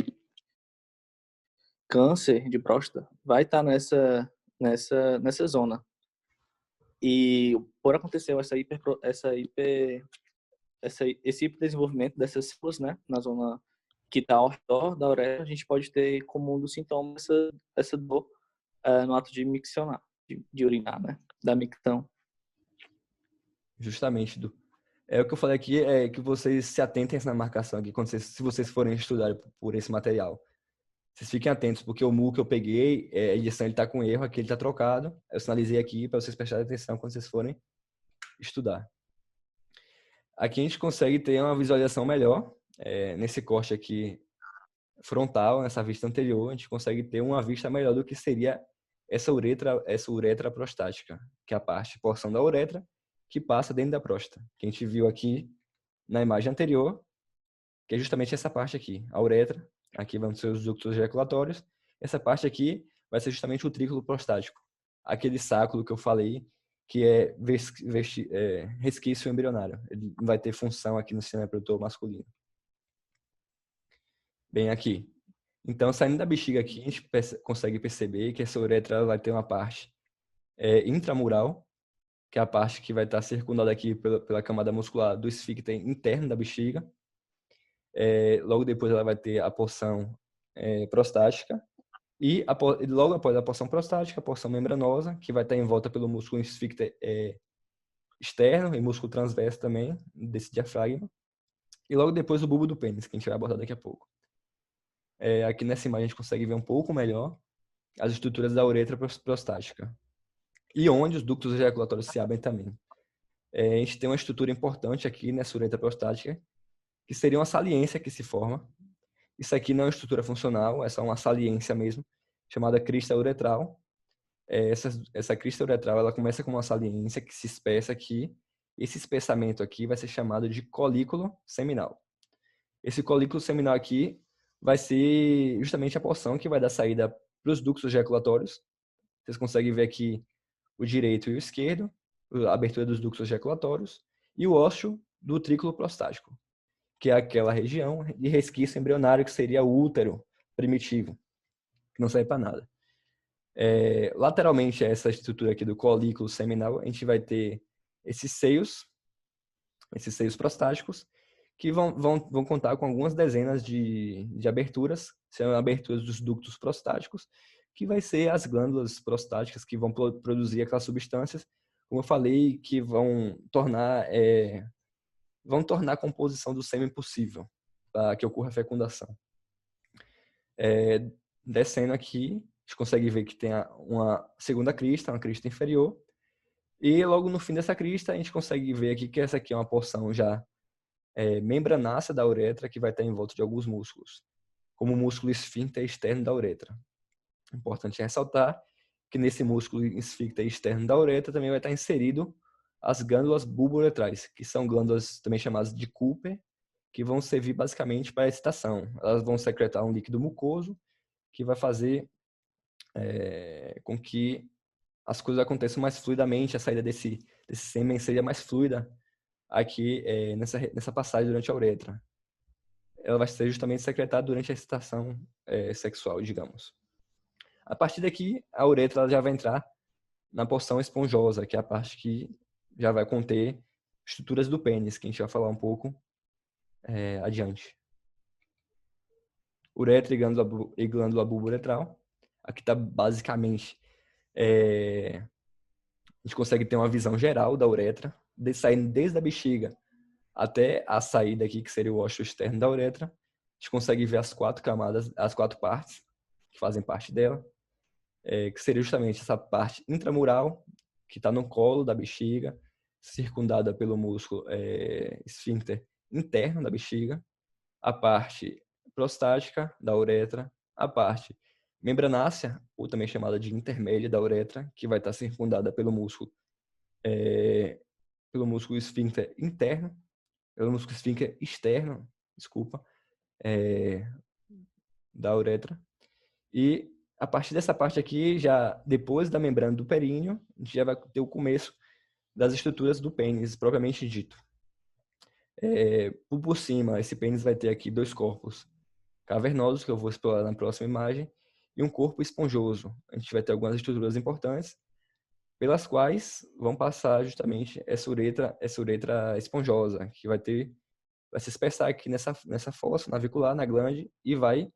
Speaker 2: câncer de próstata vai estar nessa zona. E por acontecer esse hiperdesenvolvimento dessas células, né, na zona que está ao redor da uretra, a gente pode ter como um dos sintomas essa dor no ato de miccionar, de urinar, né, da micção.
Speaker 1: Justamente, Du. O que eu falei aqui é que vocês se atentem na marcação aqui, se vocês forem estudar por esse material. Vocês fiquem atentos, porque o mu que eu peguei, a edição ele está com erro, aqui ele está trocado. Eu sinalizei aqui para vocês prestarem atenção quando vocês forem estudar. Aqui a gente consegue ter uma visualização melhor. Nesse corte aqui frontal, nessa vista anterior, a gente consegue ter uma vista melhor do que seria essa uretra prostática, que é a porção da uretra que passa dentro da próstata, que a gente viu aqui na imagem anterior, que é justamente essa parte aqui, a uretra. Aqui vão ser os ductos ejaculatórios. Essa parte aqui vai ser justamente o trículo prostático, aquele sacro que eu falei, que é resquício embrionário. Ele não vai ter função aqui no sistema reprodutor masculino. Bem aqui. Então, saindo da bexiga aqui, a gente consegue perceber que essa uretra vai ter uma parte intramural, que é a parte que vai estar circundada aqui pela camada muscular do esfíncter interno da bexiga. Logo depois ela vai ter a porção prostática e logo após a porção prostática, a porção membranosa, que vai estar em volta pelo músculo esfíncter externo e músculo transverso também, desse diafragma. E logo depois o bulbo do pênis, que a gente vai abordar daqui a pouco. Aqui nessa imagem a gente consegue ver um pouco melhor as estruturas da uretra prostática e onde os ductos ejaculatórios se abrem também. A gente tem uma estrutura importante aqui nessa uretra prostática, que seria uma saliência que se forma. Isso aqui não é uma estrutura funcional, é só uma saliência mesmo, chamada crista uretral. Essa crista uretral ela começa com uma saliência que se espessa aqui. Esse espessamento aqui vai ser chamado de colículo seminal. Esse colículo seminal aqui vai ser justamente a porção que vai dar saída para os ductos ejaculatórios. Vocês conseguem ver aqui o direito e o esquerdo, a abertura dos ductos ejaculatórios, e o ósseo do trículo prostático, que é aquela região de resquício embrionário que seria o útero primitivo, que não serve para nada. Lateralmente a essa estrutura aqui do colículo seminal, a gente vai ter esses seios prostáticos, que vão contar com algumas dezenas de aberturas, são aberturas dos ductos prostáticos, que vai ser as glândulas prostáticas que vão produzir aquelas substâncias, como eu falei, que vão tornar a composição do sêmen possível, para que ocorra a fecundação. Descendo aqui, a gente consegue ver que tem uma segunda crista, uma crista inferior, e logo no fim dessa crista, a gente consegue ver aqui que essa aqui é uma porção já membranácea da uretra, que vai estar em volta de alguns músculos, como o músculo esfíncter externo da uretra. Importante ressaltar que nesse músculo esfíncter externo da uretra também vai estar inserido as glândulas bulbouretrais, que são glândulas também chamadas de Cooper, que vão servir basicamente para a excitação. Elas vão secretar um líquido mucoso que vai fazer com que as coisas aconteçam mais fluidamente, a saída desse sêmen seja mais fluida aqui nessa passagem durante a uretra. Ela vai ser justamente secretada durante a excitação sexual, digamos. A partir daqui, a uretra já vai entrar na porção esponjosa, que é a parte que já vai conter estruturas do pênis, que a gente vai falar um pouco adiante. Uretra e glândula bulbouretral. Aqui está basicamente... a gente consegue ter uma visão geral da uretra, saindo desde a bexiga até a saída aqui, que seria o ósseo externo da uretra. A gente consegue ver as 4 camadas, as 4 partes que fazem parte dela, que seria justamente essa parte intramural, que está no colo da bexiga, circundada pelo músculo esfíncter interno da bexiga, a parte prostática da uretra, a parte membranácea, ou também chamada de intermédia da uretra, que vai estar circundada pelo músculo esfíncter interno, pelo músculo esfíncter externo, da uretra. E a partir dessa parte aqui, já depois da membrana do períneo, a gente já vai ter o começo das estruturas do pênis, propriamente dito. Por cima, esse pênis vai ter aqui 2 corpos cavernosos, que eu vou explorar na próxima imagem, e um corpo esponjoso. A gente vai ter algumas estruturas importantes, pelas quais vão passar justamente essa uretra esponjosa, que vai se espessar aqui nessa fossa navicular, na glande, e vai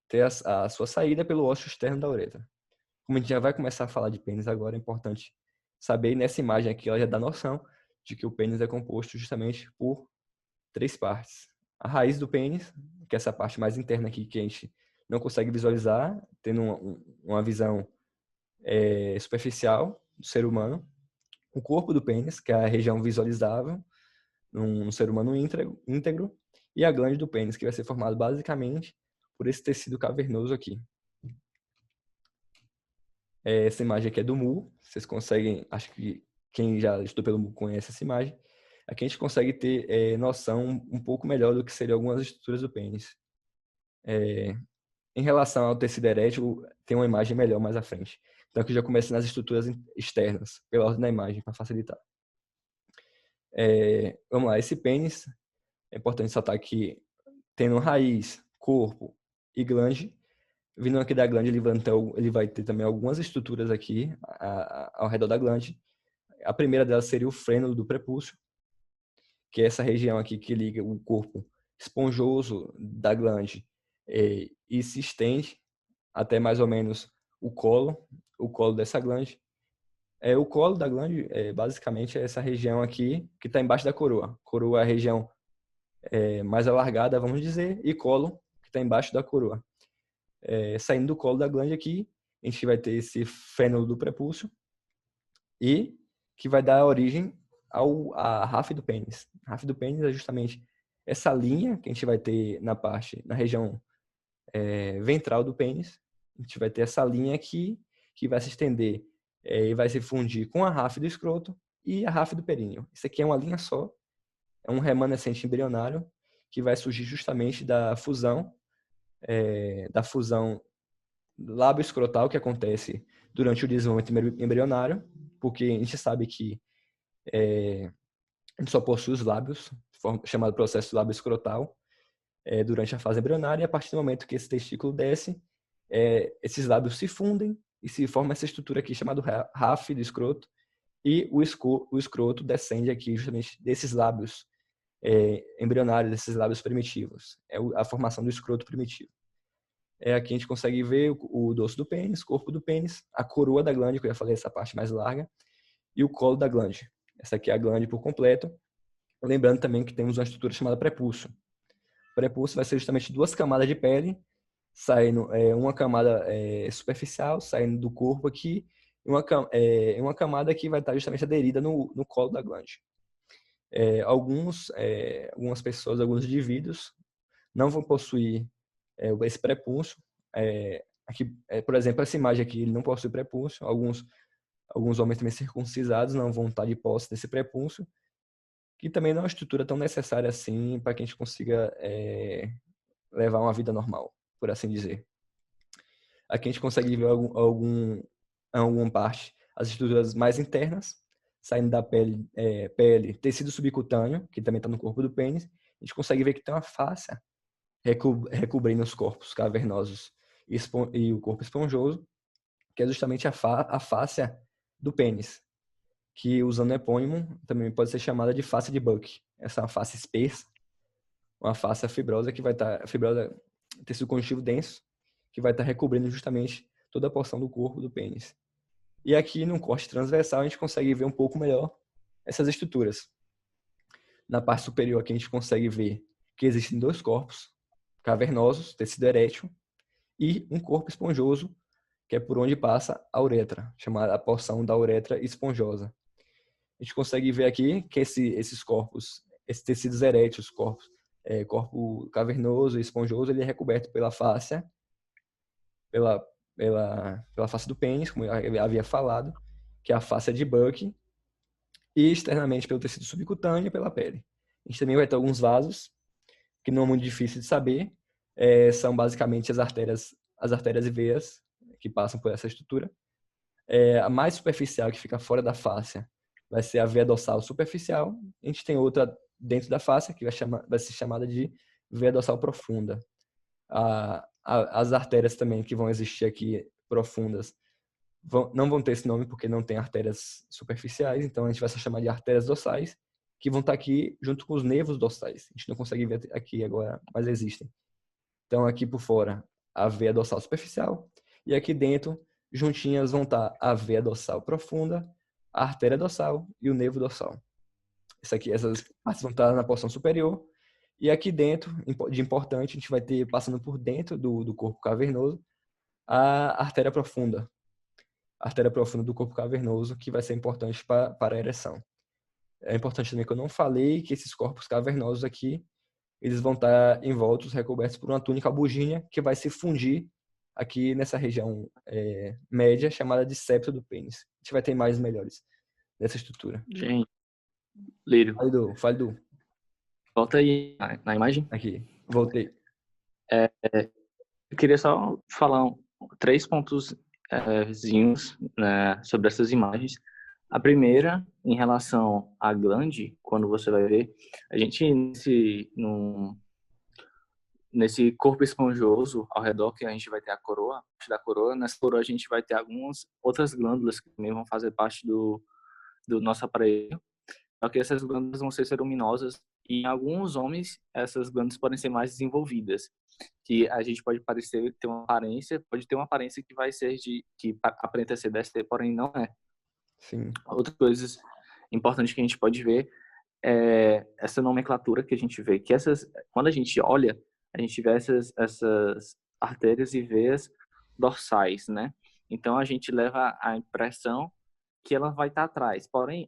Speaker 1: ter a sua saída pelo ósseo externo da uretra. Como a gente já vai começar a falar de pênis agora, é importante saber, nessa imagem aqui, ela já dá noção de que o pênis é composto justamente por 3 partes. A raiz do pênis, que é essa parte mais interna aqui, que a gente não consegue visualizar, tendo uma visão superficial do ser humano. O corpo do pênis, que é a região visualizável num ser humano íntegro. E a glande do pênis, que vai ser formado basicamente por esse tecido cavernoso aqui. Essa imagem aqui é do mu. Vocês conseguem, acho que quem já estudou pelo mu conhece essa imagem. Aqui a gente consegue ter noção um pouco melhor do que seriam algumas estruturas do pênis. Em relação ao tecido erétil, tem uma imagem melhor mais à frente. Então aqui já começa nas estruturas externas, pela ordem da imagem, para facilitar. Vamos lá, esse pênis, é importante ressaltar que tendo raiz, corpo e glande, vindo aqui da glande ele vai ter também algumas estruturas aqui ao redor da glande. A primeira delas seria o frênulo do prepúcio, que é essa região aqui que liga o corpo esponjoso da glande e se estende até mais ou menos o colo dessa glande. O colo da glande, basicamente, é essa região aqui que está embaixo da coroa. Coroa é a região mais alargada, vamos dizer, e colo que está embaixo da coroa. Saindo do colo da glande aqui, a gente vai ter esse frênulo do prepúcio e que vai dar origem à ráfide do pênis. A ráfide do pênis é justamente essa linha que a gente vai ter na região ventral do pênis. A gente vai ter essa linha aqui que vai se estender e vai se fundir com a ráfide do escroto e a ráfide do períneo. Isso aqui é uma linha só, é um remanescente embrionário que vai surgir justamente da fusão lábio-escrotal que acontece durante o desenvolvimento embrionário, porque a gente sabe que a gente só possui os lábios, chamado processo lábio-escrotal, durante a fase embrionária, e a partir do momento que esse testículo desce, esses lábios se fundem e se forma essa estrutura aqui chamada ráfide do escroto, e o escroto descende aqui justamente desses lábios embrionária desses lábios primitivos. É a formação do escroto primitivo. Aqui a gente consegue ver o dorso do pênis, corpo do pênis, a coroa da glande, que eu já falei, essa parte mais larga, e o colo da glande. Essa aqui é a glande por completo. Lembrando também que temos uma estrutura chamada prepúcio. O prepúcio vai ser justamente 2 camadas de pele, saindo uma camada superficial, saindo do corpo aqui, e uma camada que vai estar justamente aderida no colo da glande. Algumas pessoas, alguns indivíduos, não vão possuir esse prepúcio. Aqui, por exemplo, essa imagem aqui, ele não possui prepúcio. Alguns homens também circuncisados não vão estar de posse desse prepúcio, que também não é uma estrutura tão necessária assim para que a gente consiga levar uma vida normal, por assim dizer. Aqui a gente consegue ver alguma parte as estruturas mais internas, saindo da pele, tecido subcutâneo, que também está no corpo do pênis. A gente consegue ver que tem uma fáscia recobrindo os corpos cavernosos e o corpo esponjoso, que é justamente a fáscia do pênis, que usando o epônimo também pode ser chamada de fáscia de Buck. Essa é uma fáscia espessa, uma fáscia fibrosa que vai estar tecido conjuntivo denso, que vai estar recobrindo justamente toda a porção do corpo do pênis. E aqui no corte transversal a gente consegue ver um pouco melhor essas estruturas. Na parte superior aqui a gente consegue ver que existem 2 corpos cavernosos, tecido erétil, e um corpo esponjoso, que é por onde passa a uretra, chamada a porção da uretra esponjosa. A gente consegue ver aqui que esses corpos, esses tecidos eréteis, corpo cavernoso e esponjoso, ele é recoberto pela fáscia, pela face do pênis, como eu havia falado, que é a fáscia de Buck, e externamente pelo tecido subcutâneo e pela pele. A gente também vai ter alguns vasos, que não é muito difícil de saber, são basicamente as artérias e veias que passam por essa estrutura. A mais superficial, que fica fora da fáscia, vai ser a veia dorsal superficial. A gente tem outra dentro da fáscia, que vai ser chamada de veia dorsal profunda. As artérias também que vão existir aqui profundas não vão ter esse nome porque não tem artérias superficiais, então a gente vai se chamar de artérias dorsais, que vão estar aqui junto com os nervos dorsais. A gente não consegue ver aqui agora, mas existem. Então aqui por fora a veia dorsal superficial e aqui dentro juntinhas vão estar a veia dorsal profunda, a artéria dorsal e o nervo dorsal. Essas partes vão estar na porção superior. E aqui dentro, de importante, a gente vai ter, passando por dentro do corpo cavernoso, a artéria profunda. A artéria profunda do corpo cavernoso, que vai ser importante para a ereção. É importante também que eu não falei que esses corpos cavernosos aqui, eles vão estar envoltos, recobertos por uma túnica bugínea, que vai se fundir aqui nessa região média, chamada de septo do pênis. A gente vai ter imagens melhores dessa estrutura.
Speaker 2: Gente, Lírio.
Speaker 1: Fale, Du.
Speaker 2: Volta aí na imagem.
Speaker 1: Aqui, voltei.
Speaker 2: Eu queria só falar 3 pontos né, sobre essas imagens. A primeira, em relação à glande, quando você vai ver, a gente nesse corpo esponjoso ao redor, que a gente vai ter a coroa, parte da coroa, nessa coroa a gente vai ter algumas outras glândulas que também vão fazer parte do nosso aparelho. Só que essas glândulas vão ser ceruminosas e em alguns homens essas glândulas podem ser mais desenvolvidas, que a gente pode ter uma aparência que vai ser que aparenta ser DST, porém não é.
Speaker 1: Sim.
Speaker 2: Outras coisas importantes que a gente pode ver é essa nomenclatura que a gente vê, que quando a gente olha, a gente vê essas artérias e veias dorsais, né? Então a gente leva a impressão que ela vai estar atrás, porém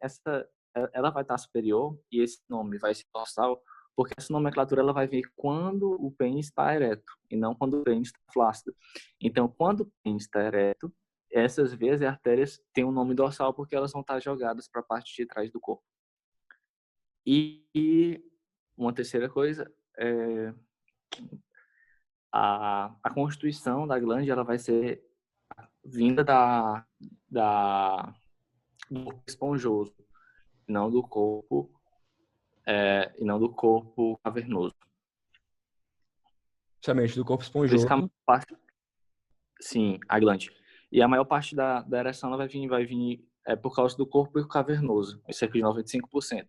Speaker 2: ela vai estar superior e esse nome vai ser dorsal, porque essa nomenclatura ela vai vir quando o pênis está ereto e não quando o pênis está flácido. Então, quando o pênis está ereto, essas veias e artérias têm um nome dorsal porque elas vão estar jogadas para a parte de trás do corpo. E uma terceira coisa é a constituição da glande, ela vai ser vinda do corpo esponjoso, não do corpo e não do corpo cavernoso.
Speaker 1: Justamente do corpo esponjoso.
Speaker 2: Sim, a glande. E a maior parte da ereção ela vai vir por causa do corpo cavernoso, cerca de 95%.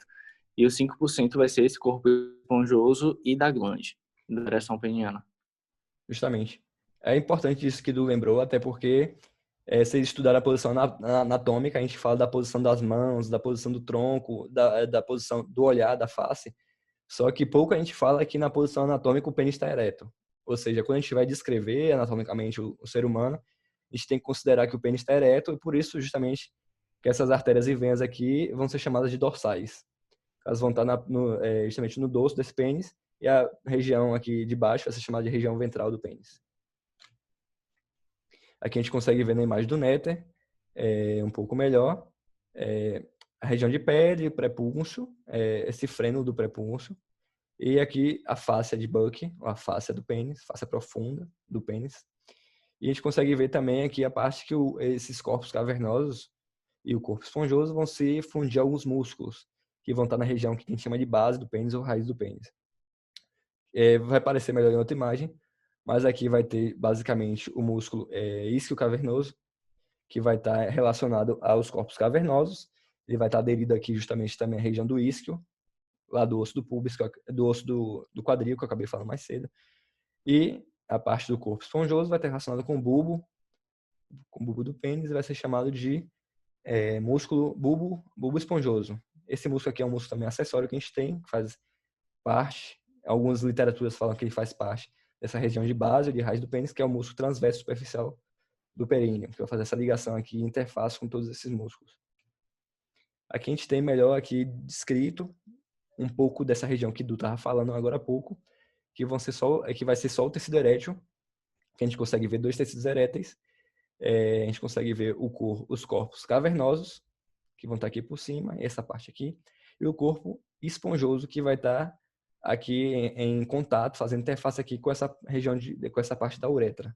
Speaker 2: e os 5% vai ser esse corpo esponjoso e da glande, da ereção peniana.
Speaker 1: Justamente. É importante isso que Du lembrou, até porque se estudar a posição anatômica, a gente fala da posição das mãos, da posição do tronco, da posição do olhar, da face. Só que pouco a gente fala que na posição anatômica o pênis está ereto. Ou seja, quando a gente vai descrever anatomicamente o ser humano, a gente tem que considerar que o pênis está ereto e por isso justamente que essas artérias e veias aqui vão ser chamadas de dorsais. Elas vão estar justamente no dorso desse pênis e a região aqui de baixo vai ser chamada de região ventral do pênis. Aqui a gente consegue ver na imagem do Néter, um pouco melhor, a região de pele, prepúncio, esse freno do prepúncio, e aqui a fáscia de Buck, a fáscia do pênis, fáscia profunda do pênis. E a gente consegue ver também aqui a parte que esses corpos cavernosos e o corpo esponjoso vão se fundir a alguns músculos, que vão estar na região que a gente chama de base do pênis ou raiz do pênis. Vai parecer melhor em outra imagem, mas aqui vai ter basicamente o músculo isquio cavernoso, que vai estar relacionado aos corpos cavernosos. Ele vai estar aderido aqui justamente também à região do isquio, lá do osso do pubis, do osso do quadril, que eu acabei falando mais cedo. E a parte do corpo esponjoso vai estar relacionada com o bulbo do pênis, e vai ser chamado de músculo bulbo esponjoso. Esse músculo aqui é um músculo também acessório que a gente tem, que faz parte, algumas literaturas falam que ele faz parte dessa região de base, de raiz do pênis, que é o músculo transverso superficial do períneo, que vai fazer essa ligação aqui, interface com todos esses músculos. Aqui a gente tem melhor aqui descrito um pouco dessa região que Du estava falando agora há pouco, que vai ser só o tecido erétil, que a gente consegue ver dois tecidos eréteis, a gente consegue ver os corpos cavernosos, que vão estar aqui por cima, essa parte aqui, e o corpo esponjoso, que vai estar aqui em contato, fazendo interface aqui com essa região, com essa parte da uretra,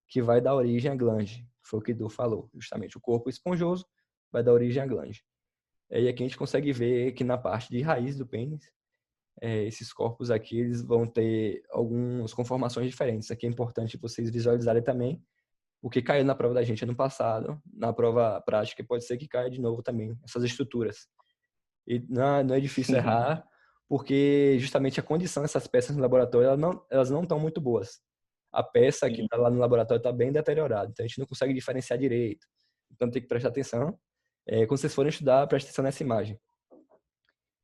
Speaker 1: que vai dar origem à glande, que foi o que Du falou, justamente. O corpo esponjoso vai dar origem à glande. E aqui a gente consegue ver que na parte de raiz do pênis, esses corpos aqui eles vão ter algumas conformações diferentes. Aqui é importante vocês visualizarem também, porque caiu na prova da gente ano passado, na prova prática, pode ser que caia de novo também, essas estruturas. E não é difícil errar, porque justamente a condição dessas peças no laboratório, elas não estão muito boas. A peça que está lá no laboratório está bem deteriorada, então a gente não consegue diferenciar direito. Então tem que prestar atenção. Quando vocês forem estudar, preste atenção nessa imagem. A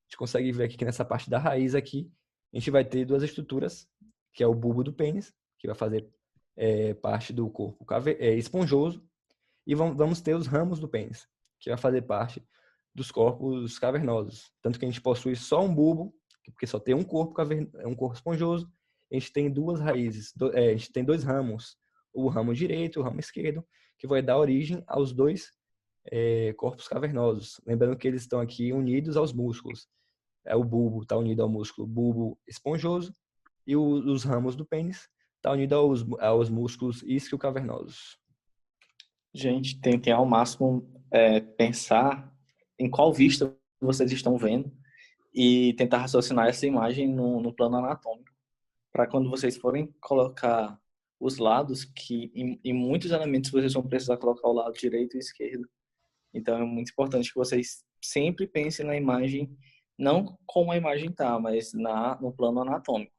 Speaker 1: gente consegue ver aqui que nessa parte da raiz aqui, a gente vai ter duas estruturas, que é o bulbo do pênis, que vai fazer parte do corpo esponjoso, e vamos ter os ramos do pênis, que vai fazer parte dos corpos cavernosos. Tanto que a gente possui só um bulbo, porque só tem um corpo esponjoso, a gente tem duas raízes, a gente tem dois ramos, o ramo direito e o ramo esquerdo, que vai dar origem aos dois corpos cavernosos. Lembrando que eles estão aqui unidos aos músculos. O bulbo está unido ao músculo bulbo esponjoso e os ramos do pênis está unido aos músculos isquio-cavernosos.
Speaker 2: Gente, tentem ao máximo pensar em qual vista vocês estão vendo e tentar raciocinar essa imagem no plano anatômico, para quando vocês forem colocar os lados, que em muitos elementos vocês vão precisar colocar o lado direito e esquerdo. Então é muito importante que vocês sempre pensem na imagem, não como a imagem está, mas no plano anatômico.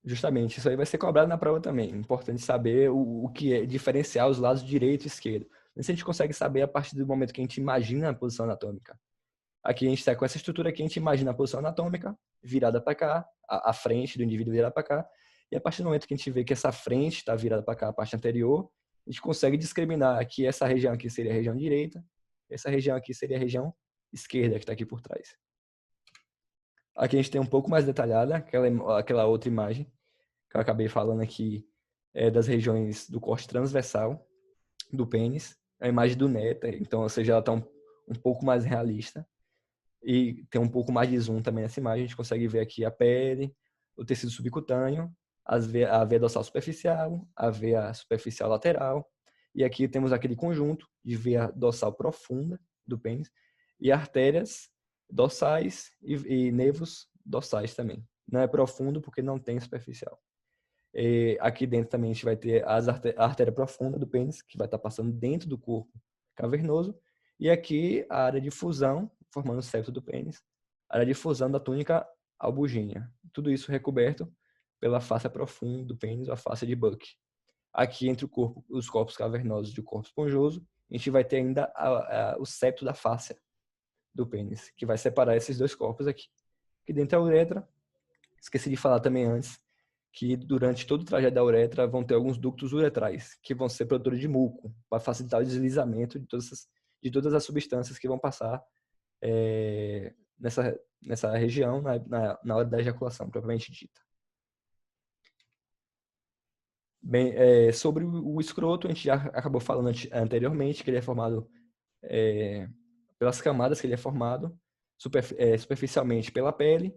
Speaker 1: Justamente, isso aí vai ser cobrado na prova também. É importante saber o que é diferenciar os lados direito e esquerdo. Isso a gente consegue saber a partir do momento que a gente imagina a posição anatômica. Aqui a gente está com essa estrutura aqui, a gente imagina a posição anatômica virada para cá, a frente do indivíduo virada para cá, e a partir do momento que a gente vê que essa frente está virada para cá, a parte anterior, a gente consegue discriminar que essa região aqui seria a região direita, essa região aqui seria a região esquerda, que está aqui por trás. Aqui a gente tem um pouco mais detalhada aquela outra imagem que eu acabei falando aqui, das regiões do corte transversal do pênis, a imagem do Néter, então, ou seja, ela está um pouco mais realista e tem um pouco mais de zoom também nessa imagem. A gente consegue ver aqui a pele, o tecido subcutâneo, a veia dorsal superficial, a veia superficial lateral, e aqui temos aquele conjunto de veia dorsal profunda do pênis e artérias dorsais e nervos dorsais também. Não é profundo porque não tem superficial. E aqui dentro também a gente vai ter a artéria profunda do pênis, que vai estar passando dentro do corpo cavernoso, e aqui a área de fusão, formando o septo do pênis, área de fusão da túnica albugínea. Tudo isso recoberto pela face profunda do pênis, a face de Buck. Aqui entre os corpos cavernosos e o corpo esponjoso, a gente vai ter ainda o septo da face do pênis, que vai separar esses dois corpos aqui. Aqui dentro é a uretra. Esqueci de falar também antes que durante todo o trajeto da uretra vão ter alguns ductos uretrais, que vão ser produtores de muco, para facilitar o deslizamento de todas as substâncias que vão passar nessa região na hora da ejaculação, propriamente dita. Bem, sobre o escroto, a gente já acabou falando anteriormente que ele é formado pelas camadas que ele é formado, superficialmente pela pele,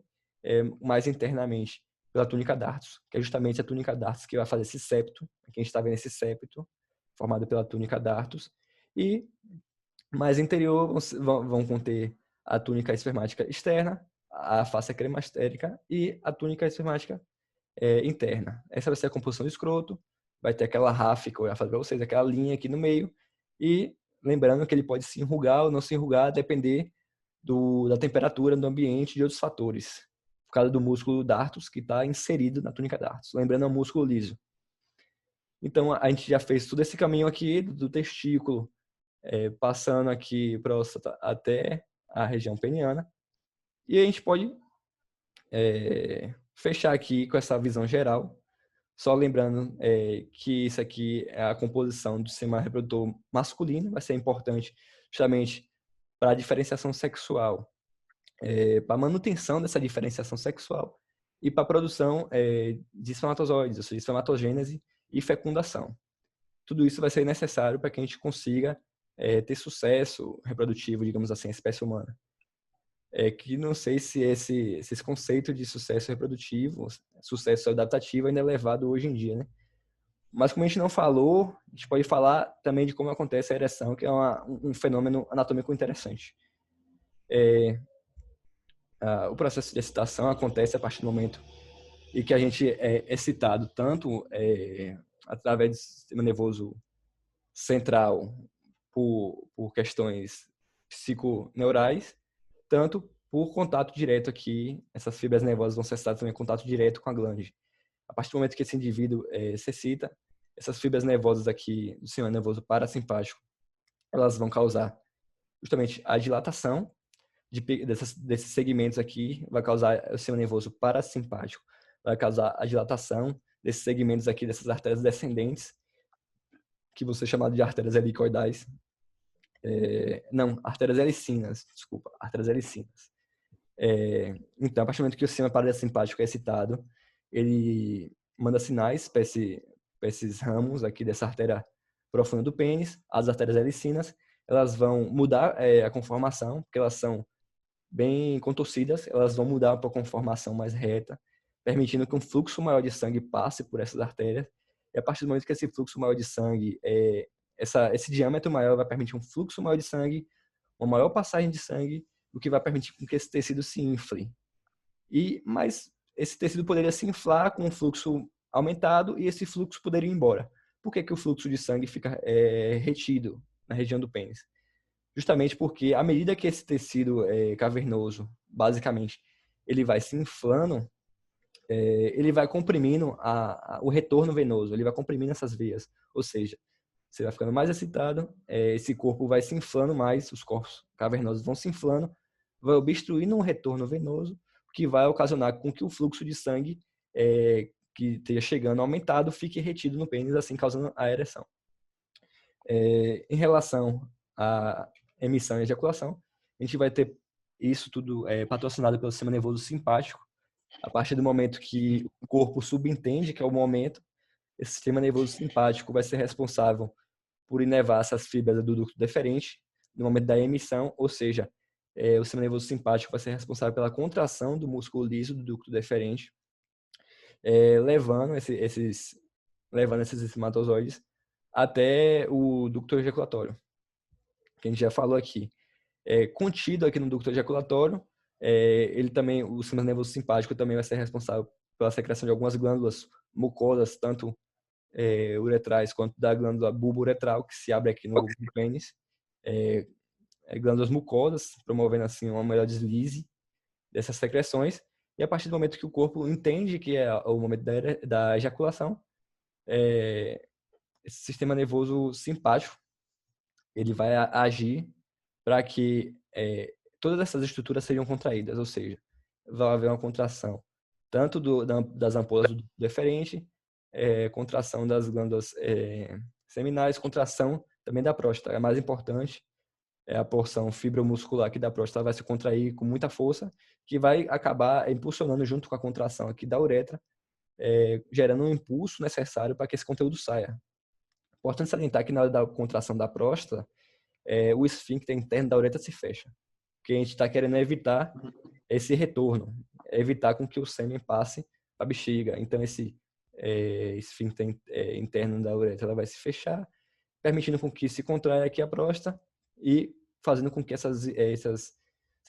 Speaker 1: mais internamente pela túnica dartos, que é justamente a túnica dartos que vai fazer esse septo. Aqui a gente está vendo esse septo formado pela túnica dartos. E mais interior vão conter a túnica espermática externa, a face cremastérica e a túnica espermática interna. Essa vai ser a composição do escroto. Vai ter aquela RAF que eu ia falar para vocês, aquela linha aqui no meio. E lembrando que ele pode se enrugar ou não se enrugar, a depender da temperatura do ambiente e de outros fatores, por causa do músculo dartos que está inserido na túnica dartos. Lembrando, é um músculo liso. Então, a gente já fez todo esse caminho aqui do testículo, passando aqui próstata até a região peniana. E a gente pode fechar aqui com essa visão geral, só lembrando que isso aqui é a composição do sistema reprodutor masculino, vai ser importante justamente para a diferenciação sexual, para a manutenção dessa diferenciação sexual e para a produção de espermatozoides, ou seja, espermatogênese e fecundação. Tudo isso vai ser necessário para que a gente consiga ter sucesso reprodutivo, digamos assim, a espécie humana. Que não sei se esse conceito de sucesso reprodutivo, sucesso adaptativo ainda é levado hoje em dia, né? Mas como a gente não falou, a gente pode falar também de como acontece a ereção, que é um fenômeno anatômico interessante. O processo de excitação acontece a partir do momento em que a gente é excitado tanto através do sistema nervoso central por questões psiconeurais, tanto por contato direto aqui, essas fibras nervosas vão ser excitadas também em contato direto com a glândula. A partir do momento que esse indivíduo se excita, essas fibras nervosas aqui do sistema nervoso parasimpático, elas vão causar justamente a dilatação desses segmentos aqui, vai causar o sistema nervoso parasimpático, vai causar a dilatação desses segmentos aqui, dessas artérias descendentes, que vão ser chamadas de artérias helicoidais. Não, artérias helicinas, desculpa, artérias helicinas. Então, a partir do momento que o sistema parasimpático é excitado, ele manda sinais para esses ramos aqui dessa artéria profunda do pênis, as artérias helicinas, elas vão mudar a conformação, porque elas são bem contorcidas, elas vão mudar para a conformação mais reta, permitindo que um fluxo maior de sangue passe por essas artérias. E a partir do momento que esse fluxo maior de sangue, esse diâmetro maior vai permitir um fluxo maior de sangue, uma maior passagem de sangue, o que vai permitir que esse tecido se infle. Mas esse tecido poderia se inflar com um fluxo aumentado e esse fluxo poderia ir embora. Por que o fluxo de sangue fica retido na região do pênis? Justamente porque à medida que esse tecido cavernoso, basicamente, ele vai se inflando, ele vai comprimindo o retorno venoso, ele vai comprimindo essas veias. Ou seja, você vai ficando mais excitado, esse corpo vai se inflando mais, os corpos cavernosos vão se inflando, vai obstruindo um retorno venoso, que vai ocasionar com que o fluxo de sangue que esteja chegando aumentado fique retido no pênis, assim causando a ereção. Em relação à emissão e ejaculação, a gente vai ter isso tudo patrocinado pelo sistema nervoso simpático. A partir do momento que o corpo subentende que é o momento, esse sistema nervoso simpático vai ser responsável por inervar essas fibras do ducto deferente no momento da emissão, ou seja, o sistema nervoso simpático vai ser responsável pela contração do músculo liso do ducto deferente, levando esses espermatozoides até o ducto ejaculatório, que a gente já falou aqui. Contido aqui no ducto ejaculatório, o sistema nervoso simpático também vai ser responsável pela secreção de algumas glândulas mucosas, tanto uretrais quanto da glândula bulbo-uretral, que se abre aqui no pênis. Glândulas mucosas, promovendo assim uma melhor deslize dessas secreções, e a partir do momento que o corpo entende que é o momento da ejaculação, esse sistema nervoso simpático, ele vai agir para que todas essas estruturas sejam contraídas, ou seja, vai haver uma contração tanto das ampolas do deferente, contração das glândulas seminais, contração também da próstata. A mais importante é a porção fibromuscular aqui da próstata, vai se contrair com muita força, que vai acabar impulsionando junto com a contração aqui da uretra, gerando um impulso necessário para que esse conteúdo saia. Importante salientar que na hora da contração da próstata, o esfíncter interno da uretra se fecha. O que a gente está querendo evitar esse retorno, evitar com que o sêmen passe para a bexiga. Então, esse esfíncter interno da uretra ela vai se fechar, permitindo com que se contraia aqui a próstata e fazendo com que essas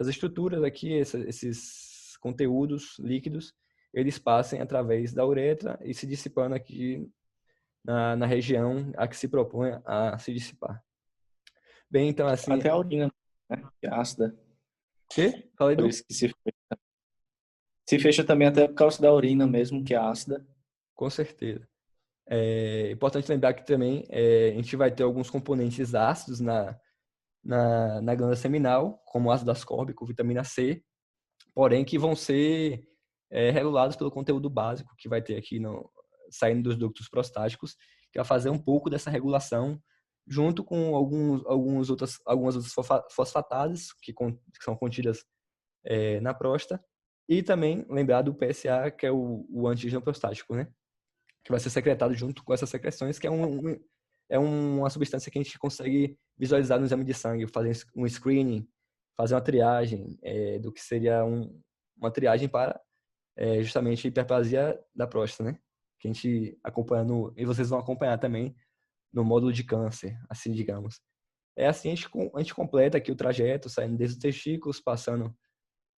Speaker 1: estruturas aqui, esses conteúdos líquidos, eles passem através da uretra e se dissipando aqui na região a que se propõe a se dissipar. Bem, então assim...
Speaker 2: Até a urina, né? Que é ácida.
Speaker 1: Que? Falei
Speaker 2: Por
Speaker 1: do...
Speaker 2: isso que se fecha também até por causa da urina mesmo, que é ácida.
Speaker 1: Com certeza. É importante lembrar que também a gente vai ter alguns componentes ácidos na glândula seminal, como ácido ascórbico, vitamina C, porém que vão ser regulados pelo conteúdo básico que vai ter aqui saindo dos ductos prostáticos, que vai fazer um pouco dessa regulação, junto com algumas outras fosfatases que são contidas na próstata, e também lembrar do PSA, que é o antígeno prostático, né? Que vai ser secretado junto com essas secreções, que é uma substância que a gente consegue visualizar no exame de sangue, fazer um screening, fazer uma triagem do que seria uma triagem para justamente a hiperplasia da próstata, né? Que a gente acompanha e vocês vão acompanhar também no módulo de câncer, assim digamos. Assim a gente completa aqui o trajeto, saindo desde os testículos, passando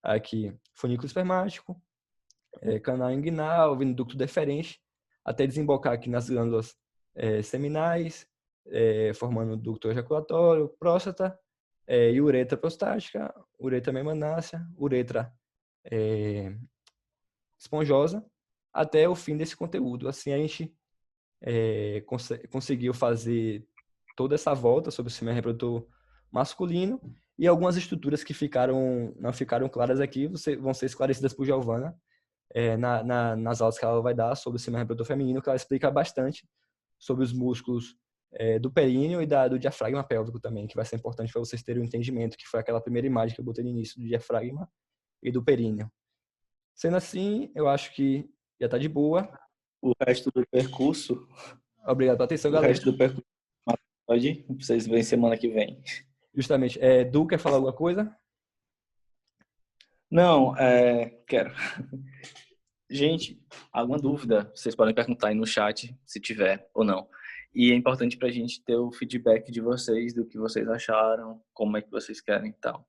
Speaker 1: aqui funículo espermático, canal inguinal, vindo ducto deferente, até desembocar aqui nas glândulas seminais, formando ducto ejaculatório, próstata, e uretra prostática, uretra memanácea, uretra esponjosa, até o fim desse conteúdo. Assim a gente conseguiu fazer toda essa volta sobre o sistema reprodutor masculino, e algumas estruturas que não ficaram claras aqui vão ser esclarecidas por Giovana nas aulas que ela vai dar sobre o sistema reprodutor feminino, que ela explica bastante sobre os músculos do períneo e do diafragma pélvico também, que vai ser importante para vocês terem o entendimento, que foi aquela primeira imagem que eu botei no início do diafragma e do períneo. Sendo assim, eu acho que já está de boa.
Speaker 2: O resto do percurso...
Speaker 1: Obrigado pela atenção,
Speaker 2: o
Speaker 1: galera.
Speaker 2: resto do percurso pode ir, vocês veem semana que vem.
Speaker 1: Justamente. Du, quer falar alguma coisa?
Speaker 2: Não, quero. Gente, alguma dúvida, vocês podem perguntar aí no chat, se tiver ou não. E é importante pra gente ter o feedback de vocês, do que vocês acharam, como é que vocês querem e tal.